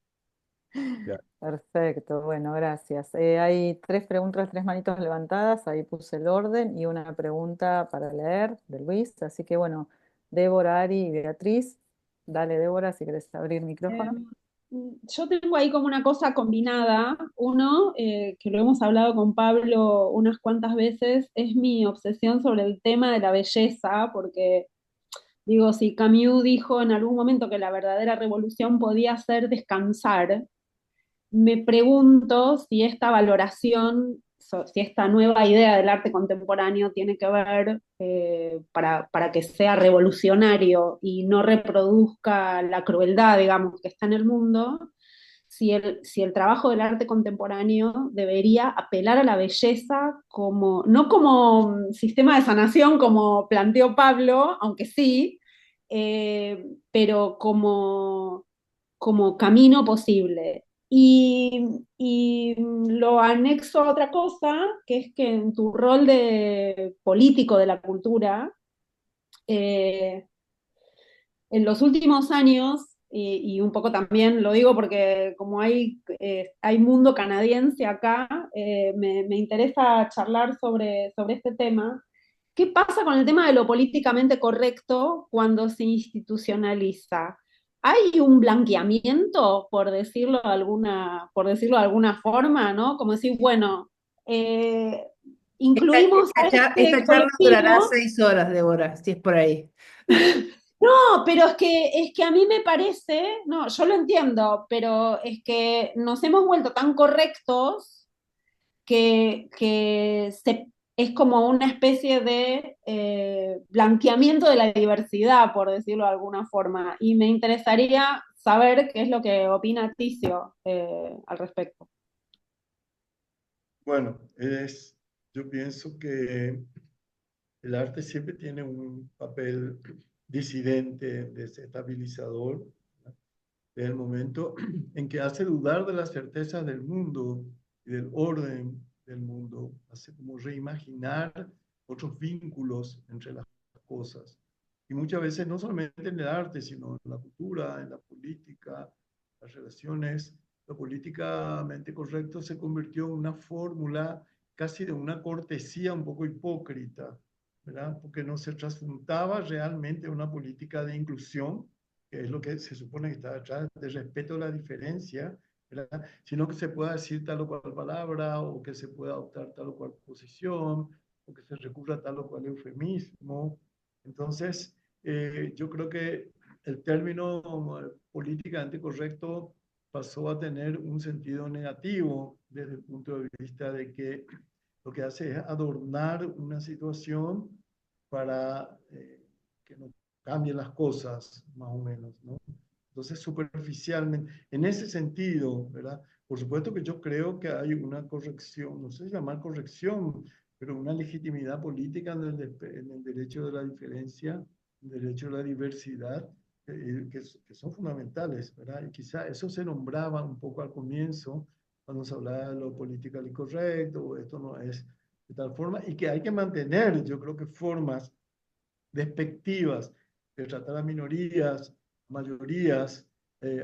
Claro. Perfecto, bueno, gracias. Hay tres preguntas, tres manitos levantadas, ahí puse el orden y una pregunta para leer de Luis, así que bueno, Débora, Ari y Beatriz, dale Débora si querés abrir micrófono. Yo tengo ahí como una cosa combinada. Uno, que lo hemos hablado con Pablo unas cuantas veces, es mi obsesión sobre el tema de la belleza, porque digo, si Camus dijo en algún momento que la verdadera revolución podía ser descansar, me pregunto si esta valoración, si esta nueva idea del arte contemporáneo tiene que ver, para que sea revolucionario y no reproduzca la crueldad, digamos, que está en el mundo, si el trabajo del arte contemporáneo debería apelar a la belleza como, no como sistema de sanación como planteó Pablo, aunque sí, pero como camino posible. Y lo anexo a otra cosa, que es que en tu rol de político de la cultura, eh, en los últimos años, y un poco también lo digo porque como hay mundo canadiense acá, me interesa charlar sobre este tema. ¿Qué pasa con el tema de lo políticamente correcto cuando se institucionaliza? ¿Hay un blanqueamiento, por decirlo de alguna forma, ¿no? Como decir, bueno, Esta, incluimos a esta este charla durará colectivo. 6 horas, Débora, si es por ahí. No, pero es que a mí me parece, no, yo lo entiendo, pero es que nos hemos vuelto tan correctos que es como una especie de blanqueamiento de la diversidad, por decirlo de alguna forma. Y me interesaría saber qué es lo que opina Ticio al respecto. Bueno, yo pienso que el arte siempre tiene un papel disidente, desestabilizador, ¿no? Desde el momento en que hace dudar de las certezas del mundo y del orden del mundo, hace como reimaginar otros vínculos entre las cosas. Y muchas veces no solamente en el arte, sino en la cultura, en la política, las relaciones, lo políticamente correcto se convirtió en una fórmula casi de una cortesía un poco hipócrita, ¿verdad? Porque no se transfundaba realmente una política de inclusión, que es lo que se supone que está detrás, de respeto a la diferencia, ¿verdad? Sino que se pueda decir tal o cual palabra, o que se pueda adoptar tal o cual posición, o que se recurra a tal o cual eufemismo. Entonces, yo creo que el término políticamente correcto pasó a tener un sentido negativo desde el punto de vista de que lo que hace es adornar una situación para que no cambien las cosas, más o menos, ¿no? Entonces, superficialmente, en ese sentido, ¿verdad? Por supuesto que yo creo que hay una corrección, no sé si llamar corrección, pero una legitimidad política en el derecho de la diferencia, en el derecho de la diversidad, que son fundamentales, ¿verdad? Y quizá eso se nombraba un poco al comienzo, cuando se hablaba de lo políticamente correcto, o esto no es de tal forma, y que hay que mantener, yo creo que formas despectivas de tratar a minorías, mayorías,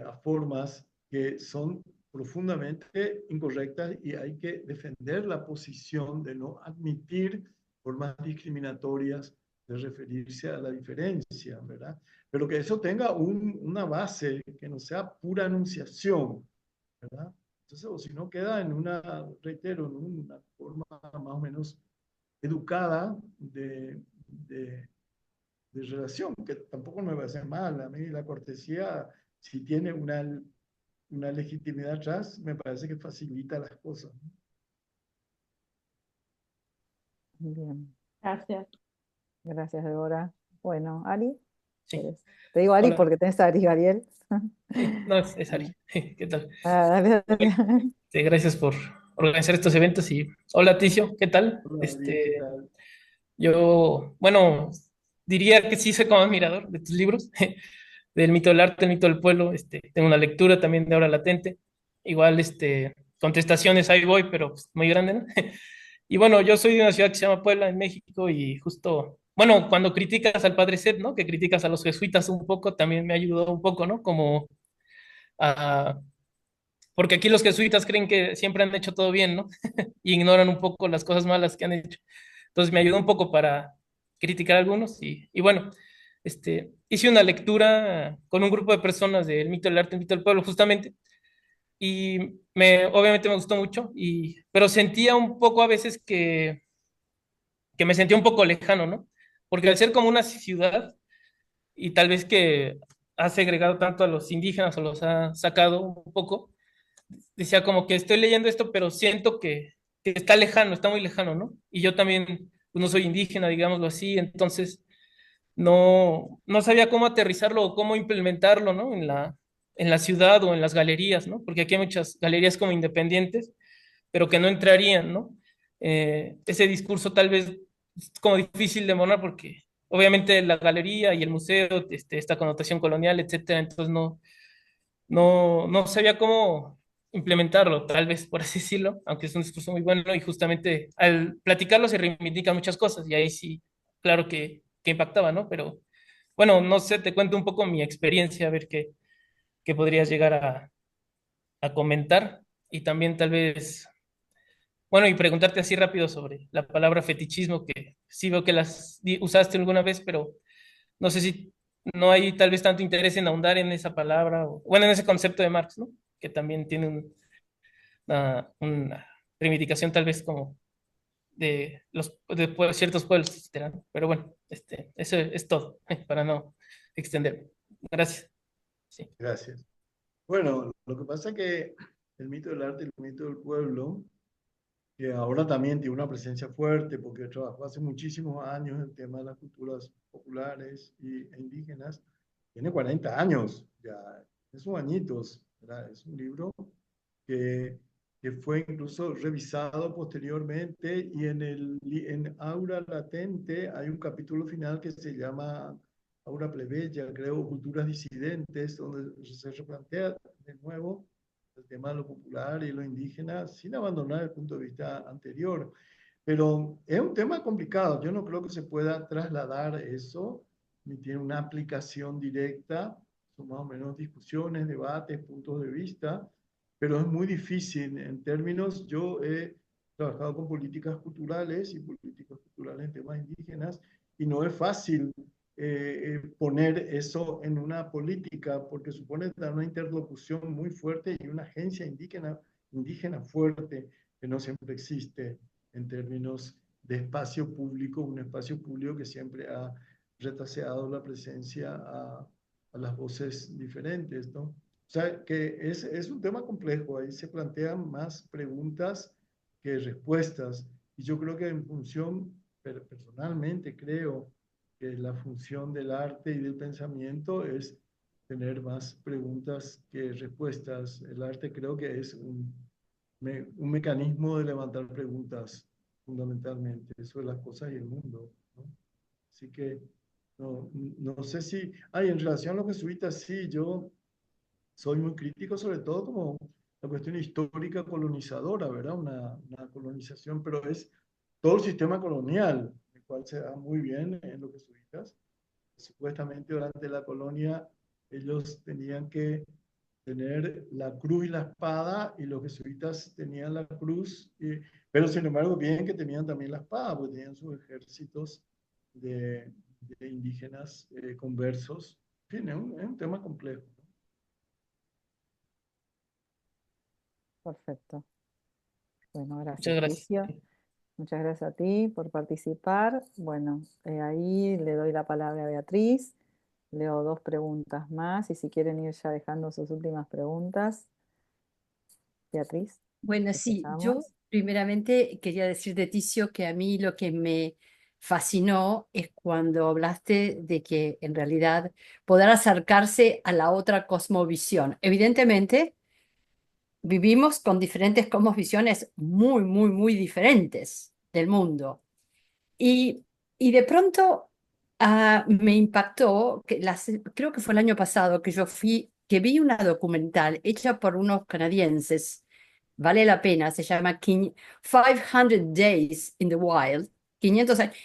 a formas que son profundamente incorrectas, y hay que defender la posición de no admitir formas discriminatorias de referirse a la diferencia, ¿verdad? Pero que eso tenga una base, que no sea pura enunciación, ¿verdad? Entonces, o si no queda en reitero, en una forma más o menos educada de relación, que tampoco me parece mal. A mí la cortesía, si tiene una legitimidad atrás, me parece que facilita las cosas. Bien, Gracias. gracias, Débora. Bueno, Ari, Sí, ¿querés? Te digo Ari hola. porque tenés a Ari Gabriel. No, es Ari. ¿Qué tal? Dale, dale. Sí, gracias por organizar estos eventos y hola, Ticio, ¿qué tal? Hola, Ari, ¿qué tal? Yo, bueno, diría que sí soy como admirador de tus libros, del mito del arte, el mito del pueblo. Tengo una lectura también de Ahora Latente. Igual, contestaciones ahí voy, pero pues, muy grande, ¿no? Y bueno, yo soy de una ciudad que se llama Puebla, en México, y justo, bueno, cuando criticas al Padre Set, ¿no? Que criticas a los jesuitas un poco, también me ayudó un poco, ¿no? Como a... Porque aquí los jesuitas creen que siempre han hecho todo bien, ¿no? Y ignoran un poco las cosas malas que han hecho. Entonces me ayudó un poco para criticar a algunos y bueno, hice una lectura con un grupo de personas del mito del arte, el mito del pueblo, justamente, y obviamente me gustó mucho, pero sentía un poco a veces que me sentía un poco lejano, ¿no? Porque al ser como una ciudad y tal vez que ha segregado tanto a los indígenas o los ha sacado un poco, decía como que estoy leyendo esto, pero siento que está lejano, está muy lejano, ¿no? Y yo también pues, no soy indígena, digámoslo así, entonces no sabía cómo aterrizarlo o cómo implementarlo, ¿no? En la ciudad o en las galerías, ¿no? Porque aquí hay muchas galerías como independientes, pero que no entrarían, ¿no? Ese discurso tal vez es como difícil de monar porque obviamente la galería y el museo, esta connotación colonial, etcétera, entonces no sabía cómo implementarlo, tal vez por así decirlo, aunque es un discurso muy bueno y justamente al platicarlo se reivindican muchas cosas y ahí sí, claro que impactaba, ¿no? Pero bueno, no sé, te cuento un poco mi experiencia, a ver qué podrías llegar a comentar y también tal vez, bueno, y preguntarte así rápido sobre la palabra fetichismo, que sí veo que usaste alguna vez, pero no sé si no hay tal vez tanto interés en ahondar en esa palabra, o, bueno, en ese concepto de Marx, ¿no? Que también tiene una reivindicación tal vez como de ciertos pueblos, etcétera, ¿no? Pero bueno, eso es todo, para no extenderme. Gracias. Sí. Gracias. Bueno, lo que pasa es que el mito del arte y el mito del pueblo, que ahora también tiene una presencia fuerte porque trabajó hace muchísimos años el tema de las culturas populares e indígenas, tiene 40 años, ya es un añitos, ¿verdad? Es un libro que, que fue incluso revisado posteriormente y en Aura Latente hay un capítulo final que se llama Aura Plebeya, creo, Culturas Disidentes, donde se replantea de nuevo el tema de lo popular y lo indígena sin abandonar el punto de vista anterior. Pero es un tema complicado. Yo no creo que se pueda trasladar eso, ni tiene una aplicación directa. Son más o menos discusiones, debates, puntos de vista, pero es muy difícil en términos, yo he trabajado con políticas culturales y políticas culturales en temas indígenas, y no es fácil poner eso en una política, porque supone dar una interlocución muy fuerte y una agencia indígena fuerte que no siempre existe en términos de espacio público, un espacio público que siempre ha retaseado la presencia a las voces diferentes, ¿no? O sea, que es un tema complejo, ahí se plantean más preguntas que respuestas, y yo creo que en función, personalmente creo que la función del arte y del pensamiento es tener más preguntas que respuestas. El arte creo que es un mecanismo de levantar preguntas fundamentalmente sobre las cosas y el mundo, ¿no? Así que no sé si... Ay, en relación a los jesuitas, sí, yo soy muy crítico, sobre todo como la cuestión histórica colonizadora, ¿verdad? Una colonización, pero es todo el sistema colonial, el cual se da muy bien en los jesuitas. Supuestamente durante la colonia ellos tenían que tener la cruz y la espada, y los jesuitas tenían la cruz, pero sin embargo bien que tenían también la espada, porque tenían sus ejércitos de, de indígenas conversos. En fin, es un tema complejo. Perfecto. Bueno, Muchas gracias, gracias. Ticio. Muchas gracias a ti por participar. Bueno, ahí le doy la palabra a Beatriz. Leo dos preguntas más y si quieren ir ya dejando sus últimas preguntas, Beatriz, Bueno, sí, yo empezamos. primeramente quería decirte, Ticio, que a mí lo que me fascinó es cuando hablaste de que en realidad poder acercarse a la otra cosmovisión. Evidentemente, vivimos con diferentes cosmovisiones muy, muy, muy diferentes del mundo. Y, y de pronto me impactó, creo que fue el año pasado que yo que vi una documental hecha por unos canadienses, vale la pena, se llama 500 Days in the Wild, 500 años,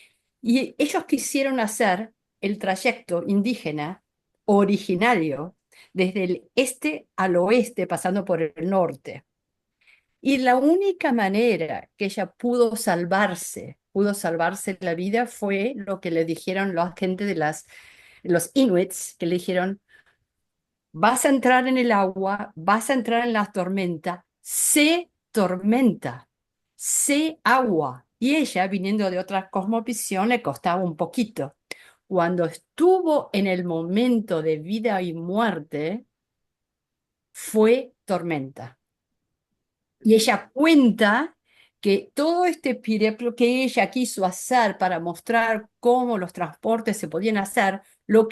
y ellos quisieron hacer el trayecto indígena originario desde el este al oeste, pasando por el norte. Y la única manera que ella pudo salvarse la vida fue lo que le dijeron la gente los Inuits, que le dijeron, vas a entrar en el agua, vas a entrar en la tormenta, sé agua. Y ella, viniendo de otra cosmovisión, le costaba un poquito. Cuando estuvo en el momento de vida y muerte, fue tormenta. Y ella cuenta que todo este periplo que ella quiso hacer para mostrar cómo los transportes se podían hacer, lo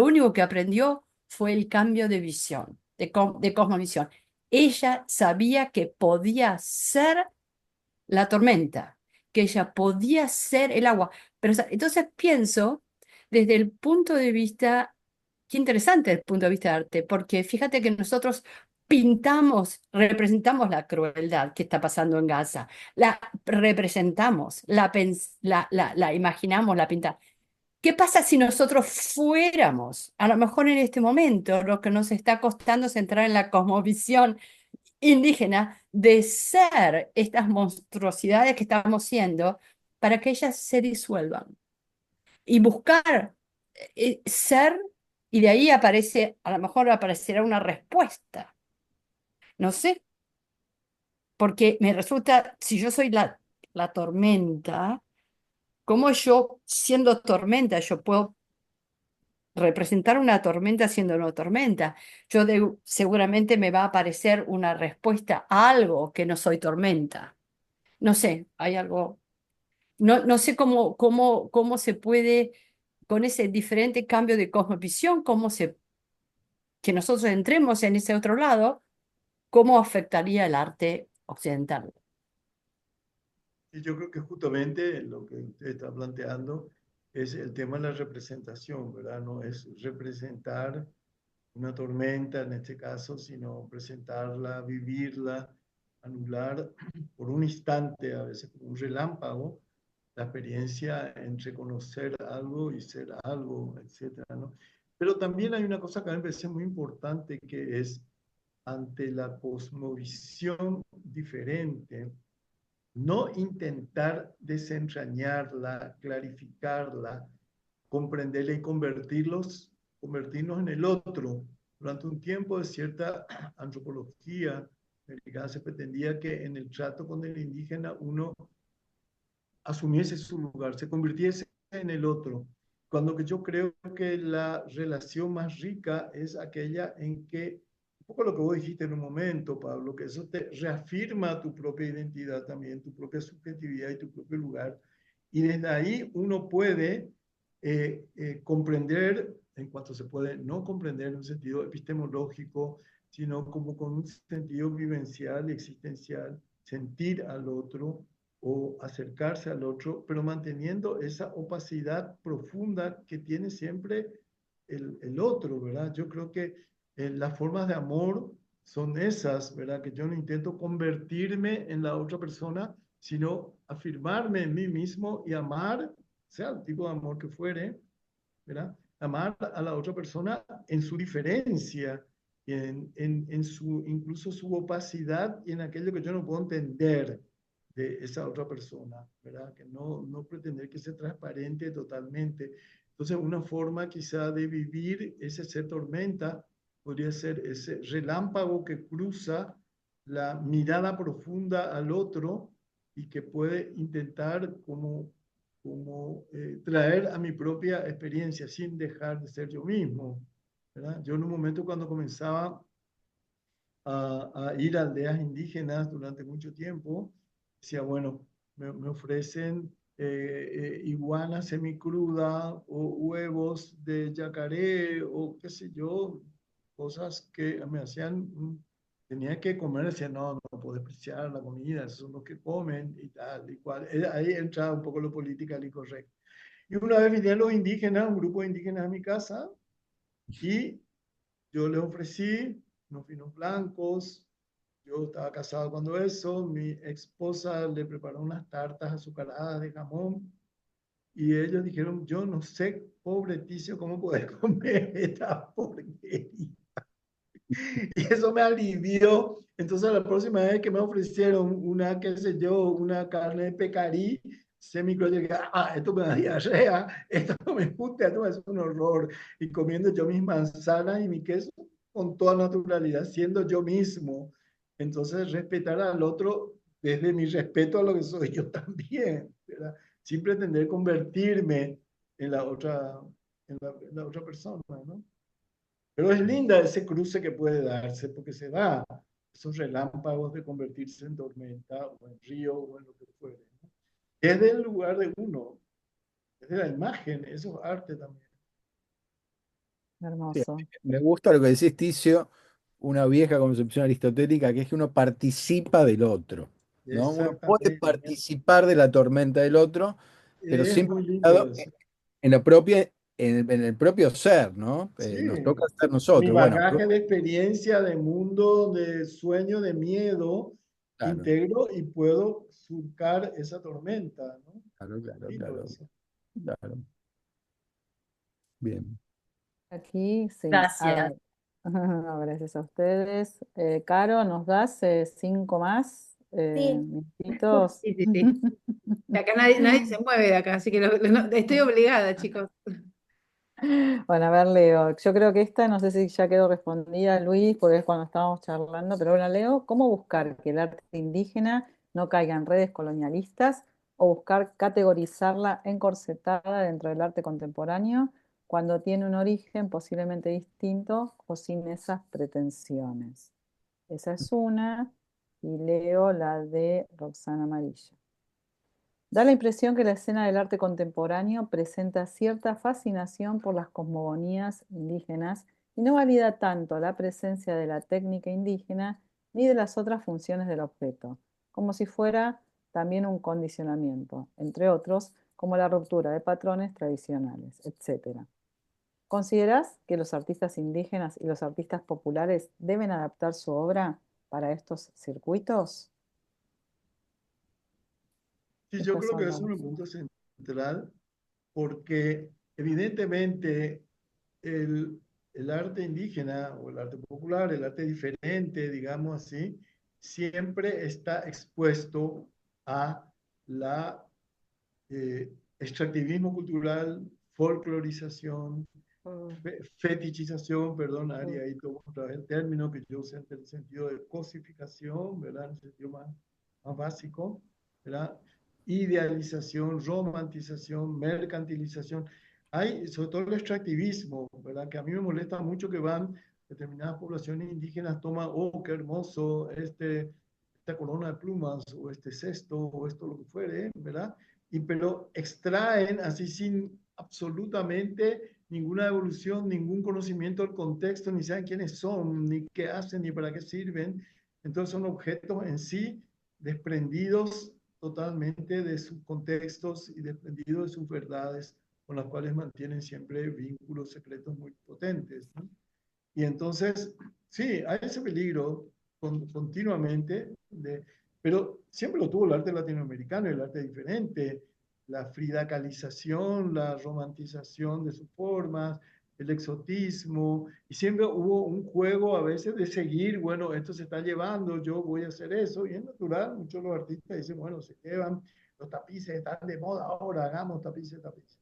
único que aprendió fue el cambio de visión, de cosmovisión. Ella sabía que podía ser la tormenta, que ella podía ser el agua. Pero, entonces pienso desde el punto de vista, qué interesante el punto de vista de arte, porque fíjate que nosotros representamos la crueldad que está pasando en Gaza, la representamos, la imaginamos, la pintamos. ¿Qué pasa si nosotros fuéramos, a lo mejor en este momento, lo que nos está costando es entrar en la cosmovisión indígena de ser estas monstruosidades que estamos siendo para que ellas se disuelvan y buscar ser, y de ahí aparece, a lo mejor aparecerá una respuesta, no sé, porque me resulta, si yo soy la tormenta, ¿cómo yo, siendo tormenta, yo puedo representar una tormenta siendo una tormenta? Seguramente me va a aparecer una respuesta a algo que no soy tormenta. No sé, hay algo, no sé cómo se puede, con ese diferente cambio de cosmovisión, que nosotros entremos en ese otro lado, cómo afectaría el arte occidental. Y yo creo que justamente lo que usted está planteando es el tema de la representación, ¿verdad? No es representar una tormenta en este caso, sino presentarla, vivirla, anular por un instante, a veces como un relámpago, la experiencia entre conocer algo y ser algo, etcétera, ¿no? Pero también hay una cosa que a mí me parece muy importante, que es ante la cosmovisión diferente, no intentar desentrañarla, clarificarla, comprenderla y convertirnos en el otro. Durante un tiempo de cierta antropología americana se pretendía que en el trato con el indígena uno asumiese su lugar, se convirtiese en el otro. Cuando que yo creo que la relación más rica es aquella en que, un poco lo que vos dijiste en un momento, Pablo, que eso te reafirma tu propia identidad también, tu propia subjetividad y tu propio lugar. Y desde ahí uno puede comprender, en cuanto se puede, no comprender en un sentido epistemológico, sino como con un sentido vivencial y existencial, sentir al otro, o acercarse al otro, pero manteniendo esa opacidad profunda que tiene siempre el otro, ¿verdad? Yo creo que las formas de amor son esas, ¿verdad? Que yo no intento convertirme en la otra persona, sino afirmarme en mí mismo y amar, sea el tipo de amor que fuere, ¿verdad? Amar a la otra persona en su diferencia, en su, incluso su opacidad y en aquello que yo no puedo entender de esa otra persona, ¿verdad? Que no pretender que sea transparente totalmente. Entonces, una forma quizá de vivir ese ser tormenta podría ser ese relámpago que cruza la mirada profunda al otro y que puede intentar traer a mi propia experiencia sin dejar de ser yo mismo, ¿verdad? Yo en un momento cuando comenzaba a ir a aldeas indígenas durante mucho tiempo. Decía, bueno, me ofrecen iguana semicruda o huevos de yacaré o qué sé yo, cosas que me hacían, tenía que comer, decía, no, no puedo despreciar la comida, esos son los que comen y tal y cual. Ahí entra un poco lo políticamente incorrecto. Y una vez vinieron los indígenas, un grupo de indígenas a mi casa, y yo les ofrecí unos vinos blancos. Yo estaba casado cuando eso, mi esposa le preparó unas tartas azucaradas de jamón y ellos dijeron, yo no sé, pobre Ticio, cómo poder comer esta porquería. Y eso me alivió. Entonces la próxima vez que me ofrecieron una, qué sé yo, una carne de pecarí, semicruda, yo dije, esto me da diarrea, esto no me gusta, esto es un horror. Y comiendo yo mis manzanas y mi queso con toda naturalidad, siendo yo mismo. Entonces respetar al otro desde mi respeto a lo que soy yo también, ¿verdad? Sin pretender convertirme en la otra, en la otra persona, ¿no? Pero es linda ese cruce que puede darse, porque se da esos relámpagos de convertirse en tormenta o en río o en lo que fuere, ¿no? Es del lugar de uno, es de la imagen, eso es arte también. Sí, Hermoso. me gusta lo que decís, Ticio, una vieja concepción aristotélica, que es que uno participa del otro, ¿no? Uno puede Exactamente, participar de la tormenta del otro, pero es siempre muy lindo basado eso. en la propia, en el propio ser, ¿no? Sí, Nos toca ser mi nosotros. Bueno, bagaje de experiencia, de mundo, de sueño, de miedo, claro, integro y puedo surcar esa tormenta, ¿no? claro, claro, Lindo claro, eso. claro. Bien. Aquí, sí. A Gracias. ver. No, gracias a ustedes. Caro, ¿nos das 5 más Sí, minutitos? sí, sí, sí. Acá nadie se mueve de acá, así que estoy obligada, chicos. Bueno, a ver, Leo, yo creo que esta, no sé si ya quedó respondida, Luis, porque es cuando estábamos charlando, pero bueno, Leo, ¿cómo buscar que el arte indígena no caiga en redes colonialistas o buscar categorizarla encorsetada dentro del arte contemporáneo cuando tiene un origen posiblemente distinto o sin esas pretensiones? Esa es una, y leo la de Roxana Amarilla. Da la impresión que la escena del arte contemporáneo presenta cierta fascinación por las cosmogonías indígenas y no valida tanto la presencia de la técnica indígena ni de las otras funciones del objeto, como si fuera también un condicionamiento, entre otros, como la ruptura de patrones tradicionales, etc. ¿Considerás que los artistas indígenas y los artistas populares deben adaptar su obra para estos circuitos? Sí, yo Estas creo que son es las... un punto central porque evidentemente el, el arte indígena o el arte popular, el arte diferente, digamos así, siempre está expuesto a la extractivismo cultural, folclorización, fetichización, perdón, Ari, ahí tomo otra vez el término que yo usé en el sentido de cosificación, ¿verdad? En el sentido más básico, ¿verdad? Idealización, romantización, mercantilización. Hay, sobre todo el extractivismo, ¿verdad? Que a mí me molesta mucho que van determinadas poblaciones indígenas, toman, oh, qué hermoso, esta corona de plumas, o este cesto, o esto lo que fuere, ¿verdad? Y pero extraen así sin absolutamente ninguna evolución, ningún conocimiento del contexto, ni saben quiénes son, ni qué hacen, ni para qué sirven. Entonces son objetos en sí desprendidos totalmente de sus contextos y desprendidos de sus verdades, con las cuales mantienen siempre vínculos secretos muy potentes, ¿no? Y entonces, sí, hay ese peligro continuamente, pero siempre lo tuvo el arte latinoamericano, el arte diferente, la fridacalización, la romantización de sus formas, el exotismo, y siempre hubo un juego a veces de seguir, bueno, esto se está llevando, yo voy a hacer eso, y es natural, muchos de los artistas dicen, bueno, se llevan, los tapices están de moda ahora, hagamos tapices, tapices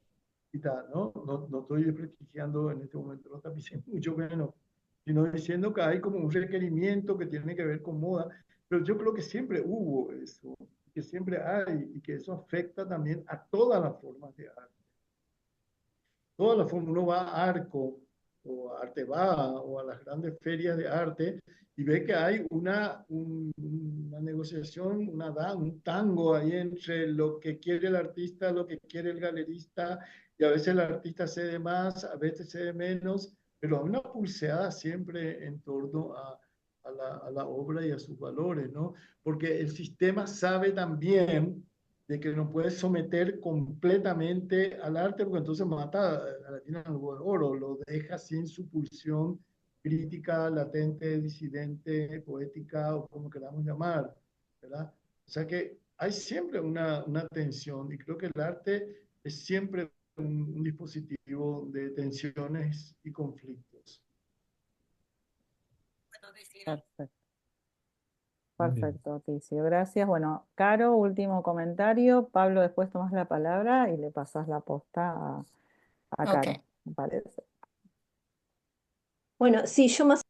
y tal, ¿no? No estoy desprestigiando en este momento los tapices, mucho menos, sino diciendo que hay como un requerimiento que tiene que ver con moda, pero yo creo que siempre hubo eso, que siempre hay, y que eso afecta también a todas las formas de arte. Todas las formas, uno va a Arco o a Arte Va o a las grandes ferias de arte y ve que hay una negociación, un tango ahí entre lo que quiere el artista, lo que quiere el galerista, y a veces el artista cede más, a veces cede menos, pero hay una pulseada siempre en torno a la obra y a sus valores, ¿no? Porque el sistema sabe también de que no puedes someter completamente al arte, porque entonces mata a la tina del huevo de oro, lo deja sin su pulsión crítica, latente, disidente, poética, o como queramos llamar, ¿verdad? O sea que hay siempre una tensión, y creo que el arte es siempre un dispositivo de tensiones y conflictos. Perfecto, Muy bien. perfecto, Ticio. Gracias. Bueno, Caro, último comentario. Pablo, después tomas la palabra y le pasas la posta a Ok. Caro, me parece. Bueno, sí, yo más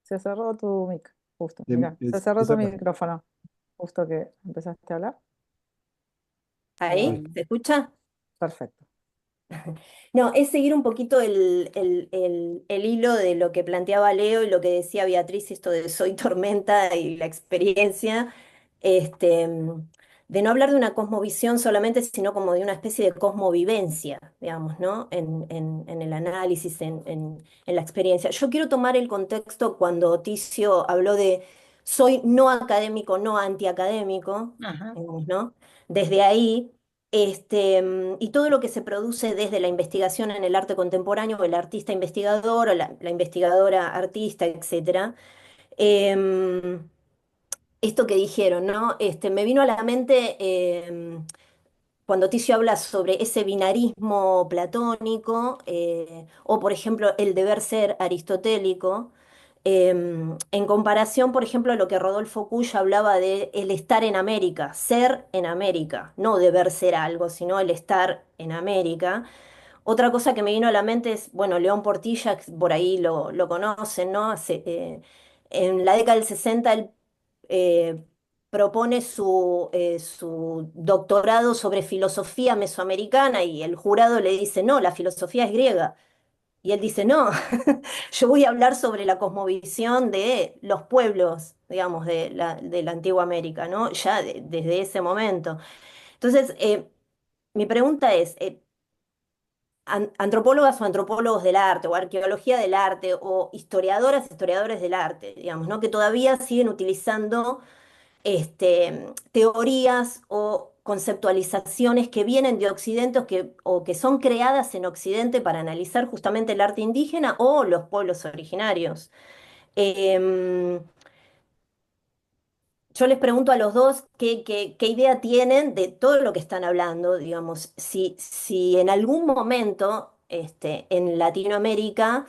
Se cerró tu mic, justo. Em, Mira, se es- cerró tu esa- micrófono, justo que empezaste a hablar. ahí, Bueno, ¿se escucha? perfecto. No, es seguir un poquito el hilo de lo que planteaba Leo y lo que decía Beatriz, esto de Soy Tormenta y la experiencia, este, de no hablar de una cosmovisión solamente, sino como de una especie de cosmovivencia, digamos, ¿no? En el análisis, en la experiencia. Yo quiero tomar el contexto cuando Ticio habló de soy no académico, no antiacadémico, Ajá. digamos, ¿no? Desde ahí. Y todo lo que se produce desde la investigación en el arte contemporáneo, el artista investigador o la investigadora artista, etcétera. Em, Esto que dijeron, ¿no? Me vino a la mente cuando Ticio habla sobre ese binarismo platónico, o por ejemplo el deber ser aristotélico, en comparación, por ejemplo, a lo que Rodolfo Cuya hablaba de el estar en América, ser en América, no deber ser algo, sino el estar en América. Otra cosa que me vino a la mente es, bueno, León Portilla, que por ahí lo conocen, ¿no? En la década del 60 él eh, propone su doctorado sobre filosofía mesoamericana y el jurado le dice, no, la filosofía es griega. Y él dice, no, yo voy a hablar sobre la cosmovisión de los pueblos, digamos, de la antigua América, ¿no? Ya desde ese momento. Entonces, mi pregunta es, antropólogas o antropólogos del arte, o arqueología del arte, o historiadoras, historiadores del arte, digamos, ¿no? Que todavía siguen utilizando teorías o conceptualizaciones que vienen de Occidente o que son creadas en Occidente para analizar justamente el arte indígena o los pueblos originarios. Em, yo les pregunto a los dos qué idea tienen de todo lo que están hablando, digamos, si en algún momento en Latinoamérica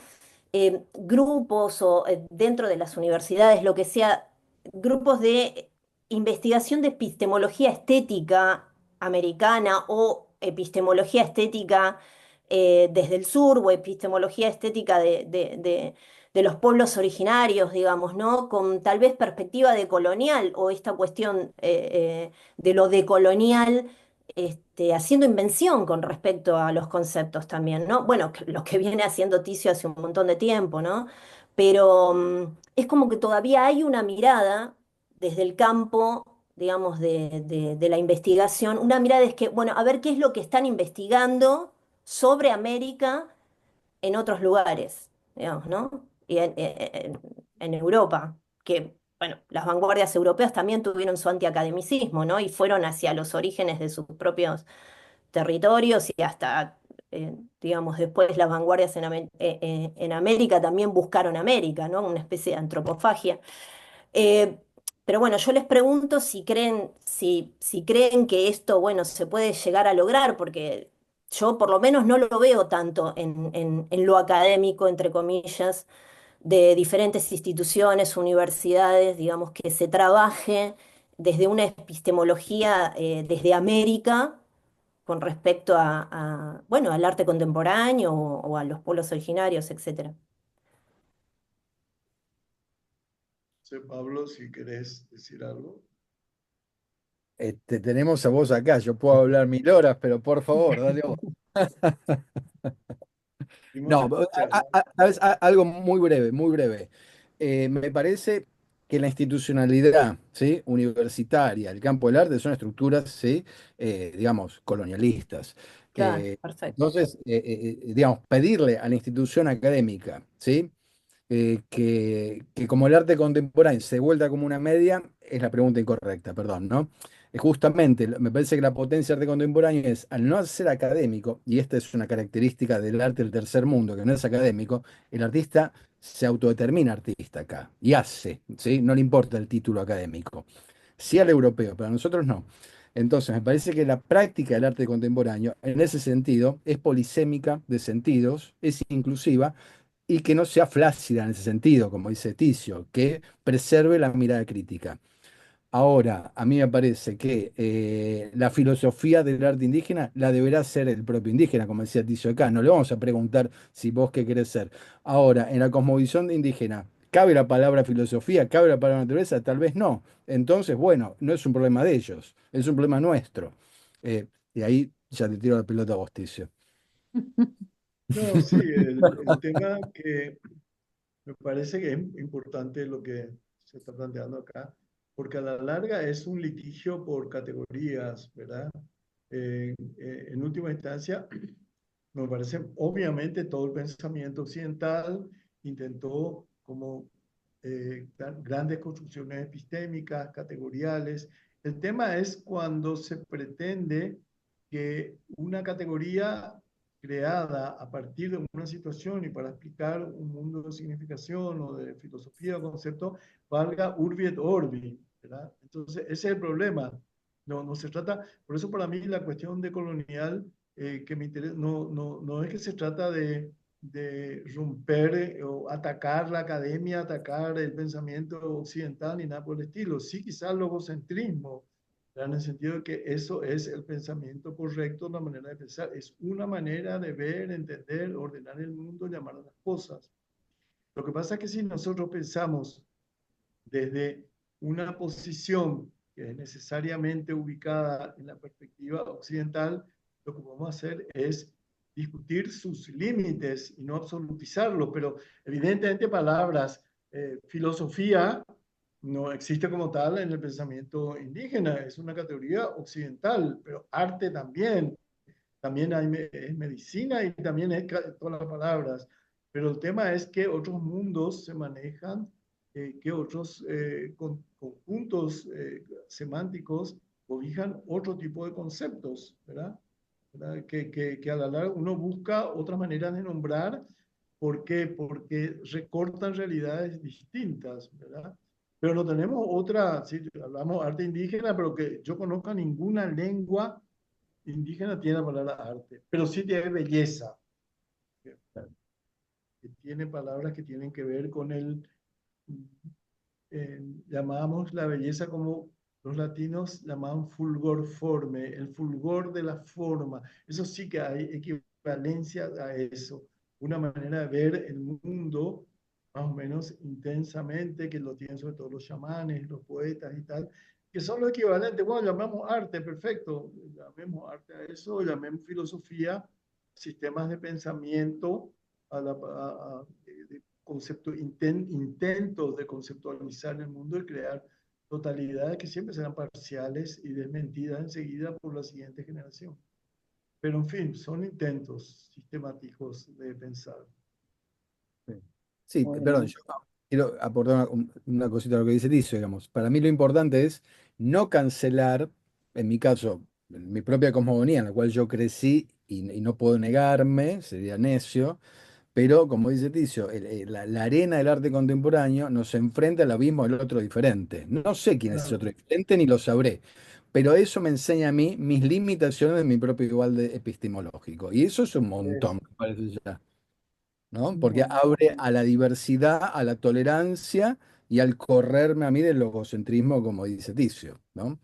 grupos o dentro de las universidades, lo que sea, grupos de investigación de epistemología estética americana o epistemología estética desde el sur o epistemología estética de los pueblos originarios, digamos, ¿no? Con tal vez perspectiva decolonial o esta cuestión de lo decolonial, haciendo invención con respecto a los conceptos también, ¿no? Bueno, lo que viene haciendo Ticio hace un montón de tiempo, ¿no? Pero es como que todavía hay una mirada desde el campo, digamos, de la investigación, una mirada es que, bueno, a ver qué es lo que están investigando sobre América en otros lugares, digamos, ¿no? Y en Europa, que, bueno, las vanguardias europeas también tuvieron su antiacademicismo, ¿no? Y fueron hacia los orígenes de sus propios territorios y hasta, digamos, después las vanguardias en América también buscaron América, ¿no? Una especie de antropofagia. Eh, pero bueno, yo les pregunto si creen que esto, bueno, se puede llegar a lograr, porque yo por lo menos no lo veo tanto en lo académico, entre comillas, de diferentes instituciones, universidades, digamos, que se trabaje desde una epistemología desde América con respecto bueno, al arte contemporáneo o a los pueblos originarios, etcétera. Sé, Pablo, si querés decir algo. Tenemos a vos acá, yo puedo hablar 1000 horas, pero por favor, dale vos. Dimos No, charla. ¿sabes? Algo muy breve, muy breve. Me parece que la institucionalidad, ¿sí? Universitaria, el campo del arte son estructuras, ¿sí? Digamos, colonialistas. Claro, perfecto. Entonces, digamos, pedirle a la institución académica, ¿sí? Que como el arte contemporáneo se vuelta como una media, es la pregunta incorrecta, perdón, ¿no? Justamente, me parece que la potencia del arte contemporáneo es, al no ser académico, y esta es una característica del arte del tercer mundo, que no es académico, el artista se autodetermina artista acá, y hace, ¿sí? No le importa el título académico. Sí al europeo, pero a nosotros no. Entonces, me parece que la práctica del arte contemporáneo, en ese sentido, es polisémica de sentidos, es inclusiva, y que no sea flácida en ese sentido, como dice Ticio, que preserve la mirada crítica. Ahora, a mí me parece que la filosofía del arte indígena la deberá ser el propio indígena, como decía Ticio acá. No le vamos a preguntar si vos qué querés ser. Ahora, en la cosmovisión de indígena, ¿cabe la palabra filosofía? ¿Cabe la palabra naturaleza? Tal vez no. Entonces, bueno, no es un problema de ellos, es un problema nuestro. Y ahí ya te tiro la pelota a vos, Ticio. No, sí, el tema que me parece que es importante lo que se está planteando acá, porque a la larga es un litigio por categorías, ¿verdad? En última instancia, me parece, obviamente, todo el pensamiento occidental intentó como grandes construcciones epistémicas, categoriales. El tema es cuando se pretende que una categoría creada a partir de una situación y para explicar un mundo de significación o de filosofía o concepto, valga urbi et orbi, ¿verdad? Entonces, ese es el problema. No, no se trata, por eso para mí la cuestión de colonial que me interesa, no es que se trata de romper o atacar la academia, atacar el pensamiento occidental ni nada por el estilo. Sí, quizás el logocentrismo, en el sentido de que eso es el pensamiento correcto, la manera de pensar. Es una manera de ver, entender, ordenar el mundo, llamar a las cosas. Lo que pasa es que si nosotros pensamos desde una posición que es necesariamente ubicada en la perspectiva occidental, lo que vamos a hacer es discutir sus límites y no absolutizarlo, pero evidentemente palabras, filosofía no existe como tal en el pensamiento indígena, es una categoría occidental, pero arte también, también hay es medicina y también es todas las palabras, pero el tema es que otros mundos se manejan, que otros conjuntos semánticos cobijan otro tipo de conceptos, ¿verdad? ¿Verdad? Que a la larga uno busca otras maneras de nombrar. ¿Por qué? Porque recortan realidades distintas, ¿verdad? Pero no tenemos otra, si hablamos arte indígena, pero que yo conozca ninguna lengua indígena tiene la palabra arte, pero sí tiene belleza, que tiene palabras que tienen que ver con el, llamamos la belleza como los latinos llamaban fulgor forme, el fulgor de la forma. Eso sí que hay equivalencia a eso, una manera de ver el mundo más o menos intensamente, que lo tienen sobre todo los chamanes, los poetas y tal, que son los equivalentes. Bueno, llamamos arte, perfecto, llamemos arte a eso, llamemos filosofía, sistemas de pensamiento, de concepto, intentos de conceptualizar el mundo y crear totalidades que siempre serán parciales y desmentidas enseguida por la siguiente generación. Pero en fin, son intentos sistemáticos de pensar. Sí, perdón, Bueno, yo quiero aportar una cosita a lo que dice Ticio, digamos. Para mí lo importante es no cancelar, en mi caso, mi propia cosmogonía, en la cual yo crecí y no puedo negarme, sería necio, pero como dice Ticio, la arena del arte contemporáneo nos enfrenta al abismo del otro diferente. No sé quién es el Claro, otro diferente ni lo sabré, pero eso me enseña a mí mis limitaciones de mi propio igual de epistemológico. Y eso es un montón, es me parece ya. ¿No? un Porque montón. abre a la diversidad, a la tolerancia y al correrme a mí del logocentrismo, como dice Ticio, ¿no?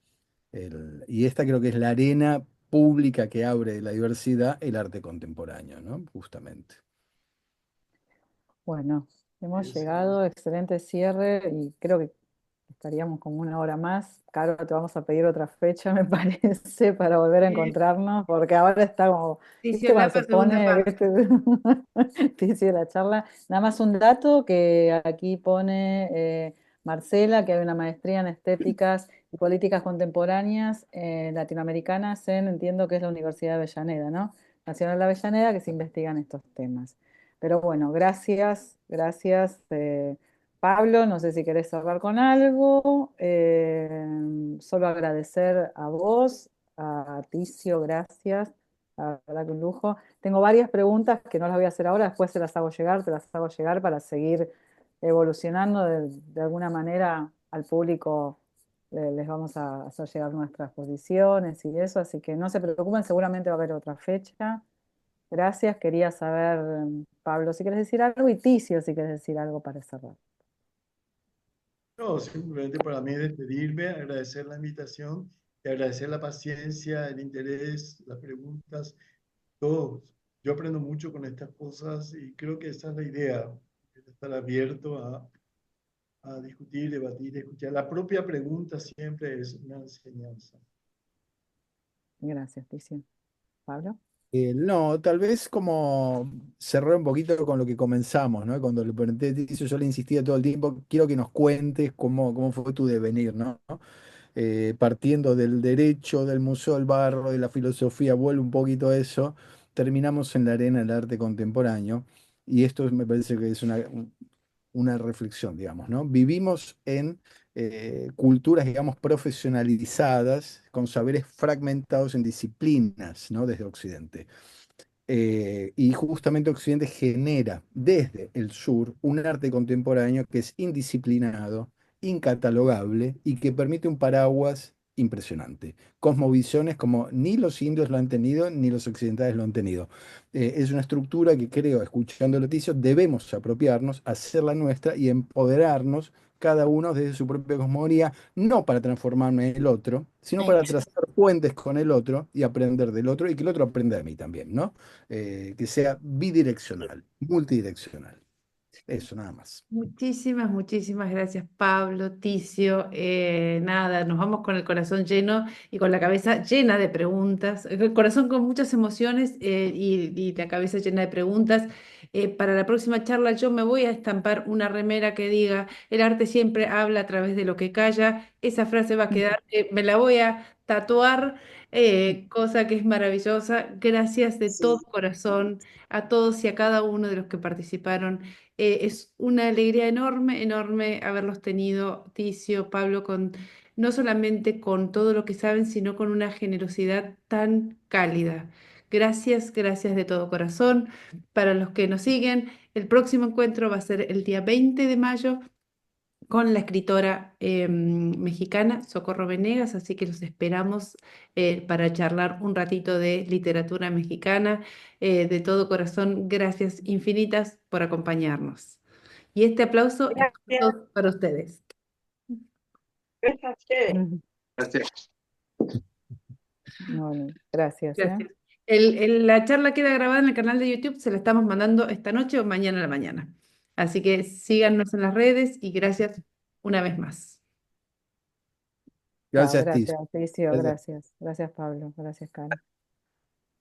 Y esta creo que es la arena pública que abre la diversidad, el arte contemporáneo, ¿no? Justamente. Bueno, hemos es llegado, excelente cierre y creo que estaríamos como una hora más. Caro, te vamos a pedir otra fecha, me parece, para volver a encontrarnos, porque ahora está como, Ticio ¿viste cuando Lapa, se segunda pone, parte. viste, dice la charla? Nada más un dato que aquí pone Marcela, que hay una maestría en estéticas y políticas contemporáneas latinoamericanas en, entiendo que es la Universidad de Avellaneda, ¿no? Nacional de Avellaneda, que se investigan estos temas. Pero bueno, gracias, gracias. Pablo, no sé si querés cerrar con algo. Solo agradecer a vos, a Ticio, gracias. La verdad que un lujo. Tengo varias preguntas que no las voy a hacer ahora, después se las hago llegar, te las hago llegar para seguir evolucionando de alguna manera al público. Les vamos a hacer llegar nuestras posiciones y eso, así que no se preocupen, seguramente va a haber otra fecha. Gracias, quería saber, Pablo, si quieres decir algo y Ticio, si quieres decir algo para cerrar. No, simplemente para mí despedirme, agradecer la invitación y agradecer la paciencia, el interés, las preguntas, todo. Yo aprendo mucho con estas cosas y creo que esa es la idea, estar abierto a discutir, debatir, escuchar. La propia pregunta siempre es una enseñanza. Gracias, Ticio. Pablo. No, tal vez como cerrar un poquito con lo que comenzamos, ¿no? Cuando le pregunté a Ticio, yo le insistía todo el tiempo, quiero que nos cuentes cómo fue tu devenir, ¿no? Partiendo del derecho, del Museo del Barro, de la filosofía, vuelvo un poquito a eso, terminamos en la arena del arte contemporáneo, y esto me parece que es una reflexión, digamos, ¿no? Vivimos en culturas, digamos, profesionalizadas, con saberes fragmentados en disciplinas, ¿no? Desde Occidente. Y justamente Occidente genera desde el sur un arte contemporáneo que es indisciplinado, incatalogable y que permite un paraguas impresionante. Cosmovisiones como ni los indios lo han tenido ni los occidentales lo han tenido. Es una estructura que creo, escuchando a Leticia, debemos apropiarnos, hacerla nuestra y empoderarnos cada uno desde su propia cosmogonía, no para transformarme en el otro, sino para trazar puentes con el otro y aprender del otro y que el otro aprenda de mí también, ¿no? Que sea bidireccional, multidireccional. Eso, nada más. Muchísimas, muchísimas gracias, Pablo, Ticio. Nada, nos vamos con el corazón lleno y con la cabeza llena de preguntas, el corazón con muchas emociones y la cabeza llena de preguntas. Para la próxima charla yo me voy a estampar una remera que diga, el arte siempre habla a través de lo que calla. Esa frase va a quedar, me la voy a tatuar, cosa que es maravillosa. Gracias de todo Sí. corazón a todos y a cada uno de los que participaron. Es una alegría enorme, enorme haberlos tenido, Ticio, Pablo, no solamente con todo lo que saben, sino con una generosidad tan cálida. Gracias, gracias de todo corazón. Para los que nos siguen, el próximo encuentro va a ser el día 20 de mayo con la escritora mexicana Socorro Venegas, así que los esperamos para charlar un ratito de literatura mexicana. De todo corazón, gracias infinitas por acompañarnos. Y este aplauso es Gracias. para ustedes. Gracias. Bueno, gracias, ¿eh? Gracias. La charla queda grabada en el canal de YouTube, se la estamos mandando esta noche o mañana a la mañana. Así que síganos en las redes y gracias una vez más. Chao, Gracias, Tiz. gracias, Ticio, Gracias. gracias. Gracias, Pablo. Gracias, Caro.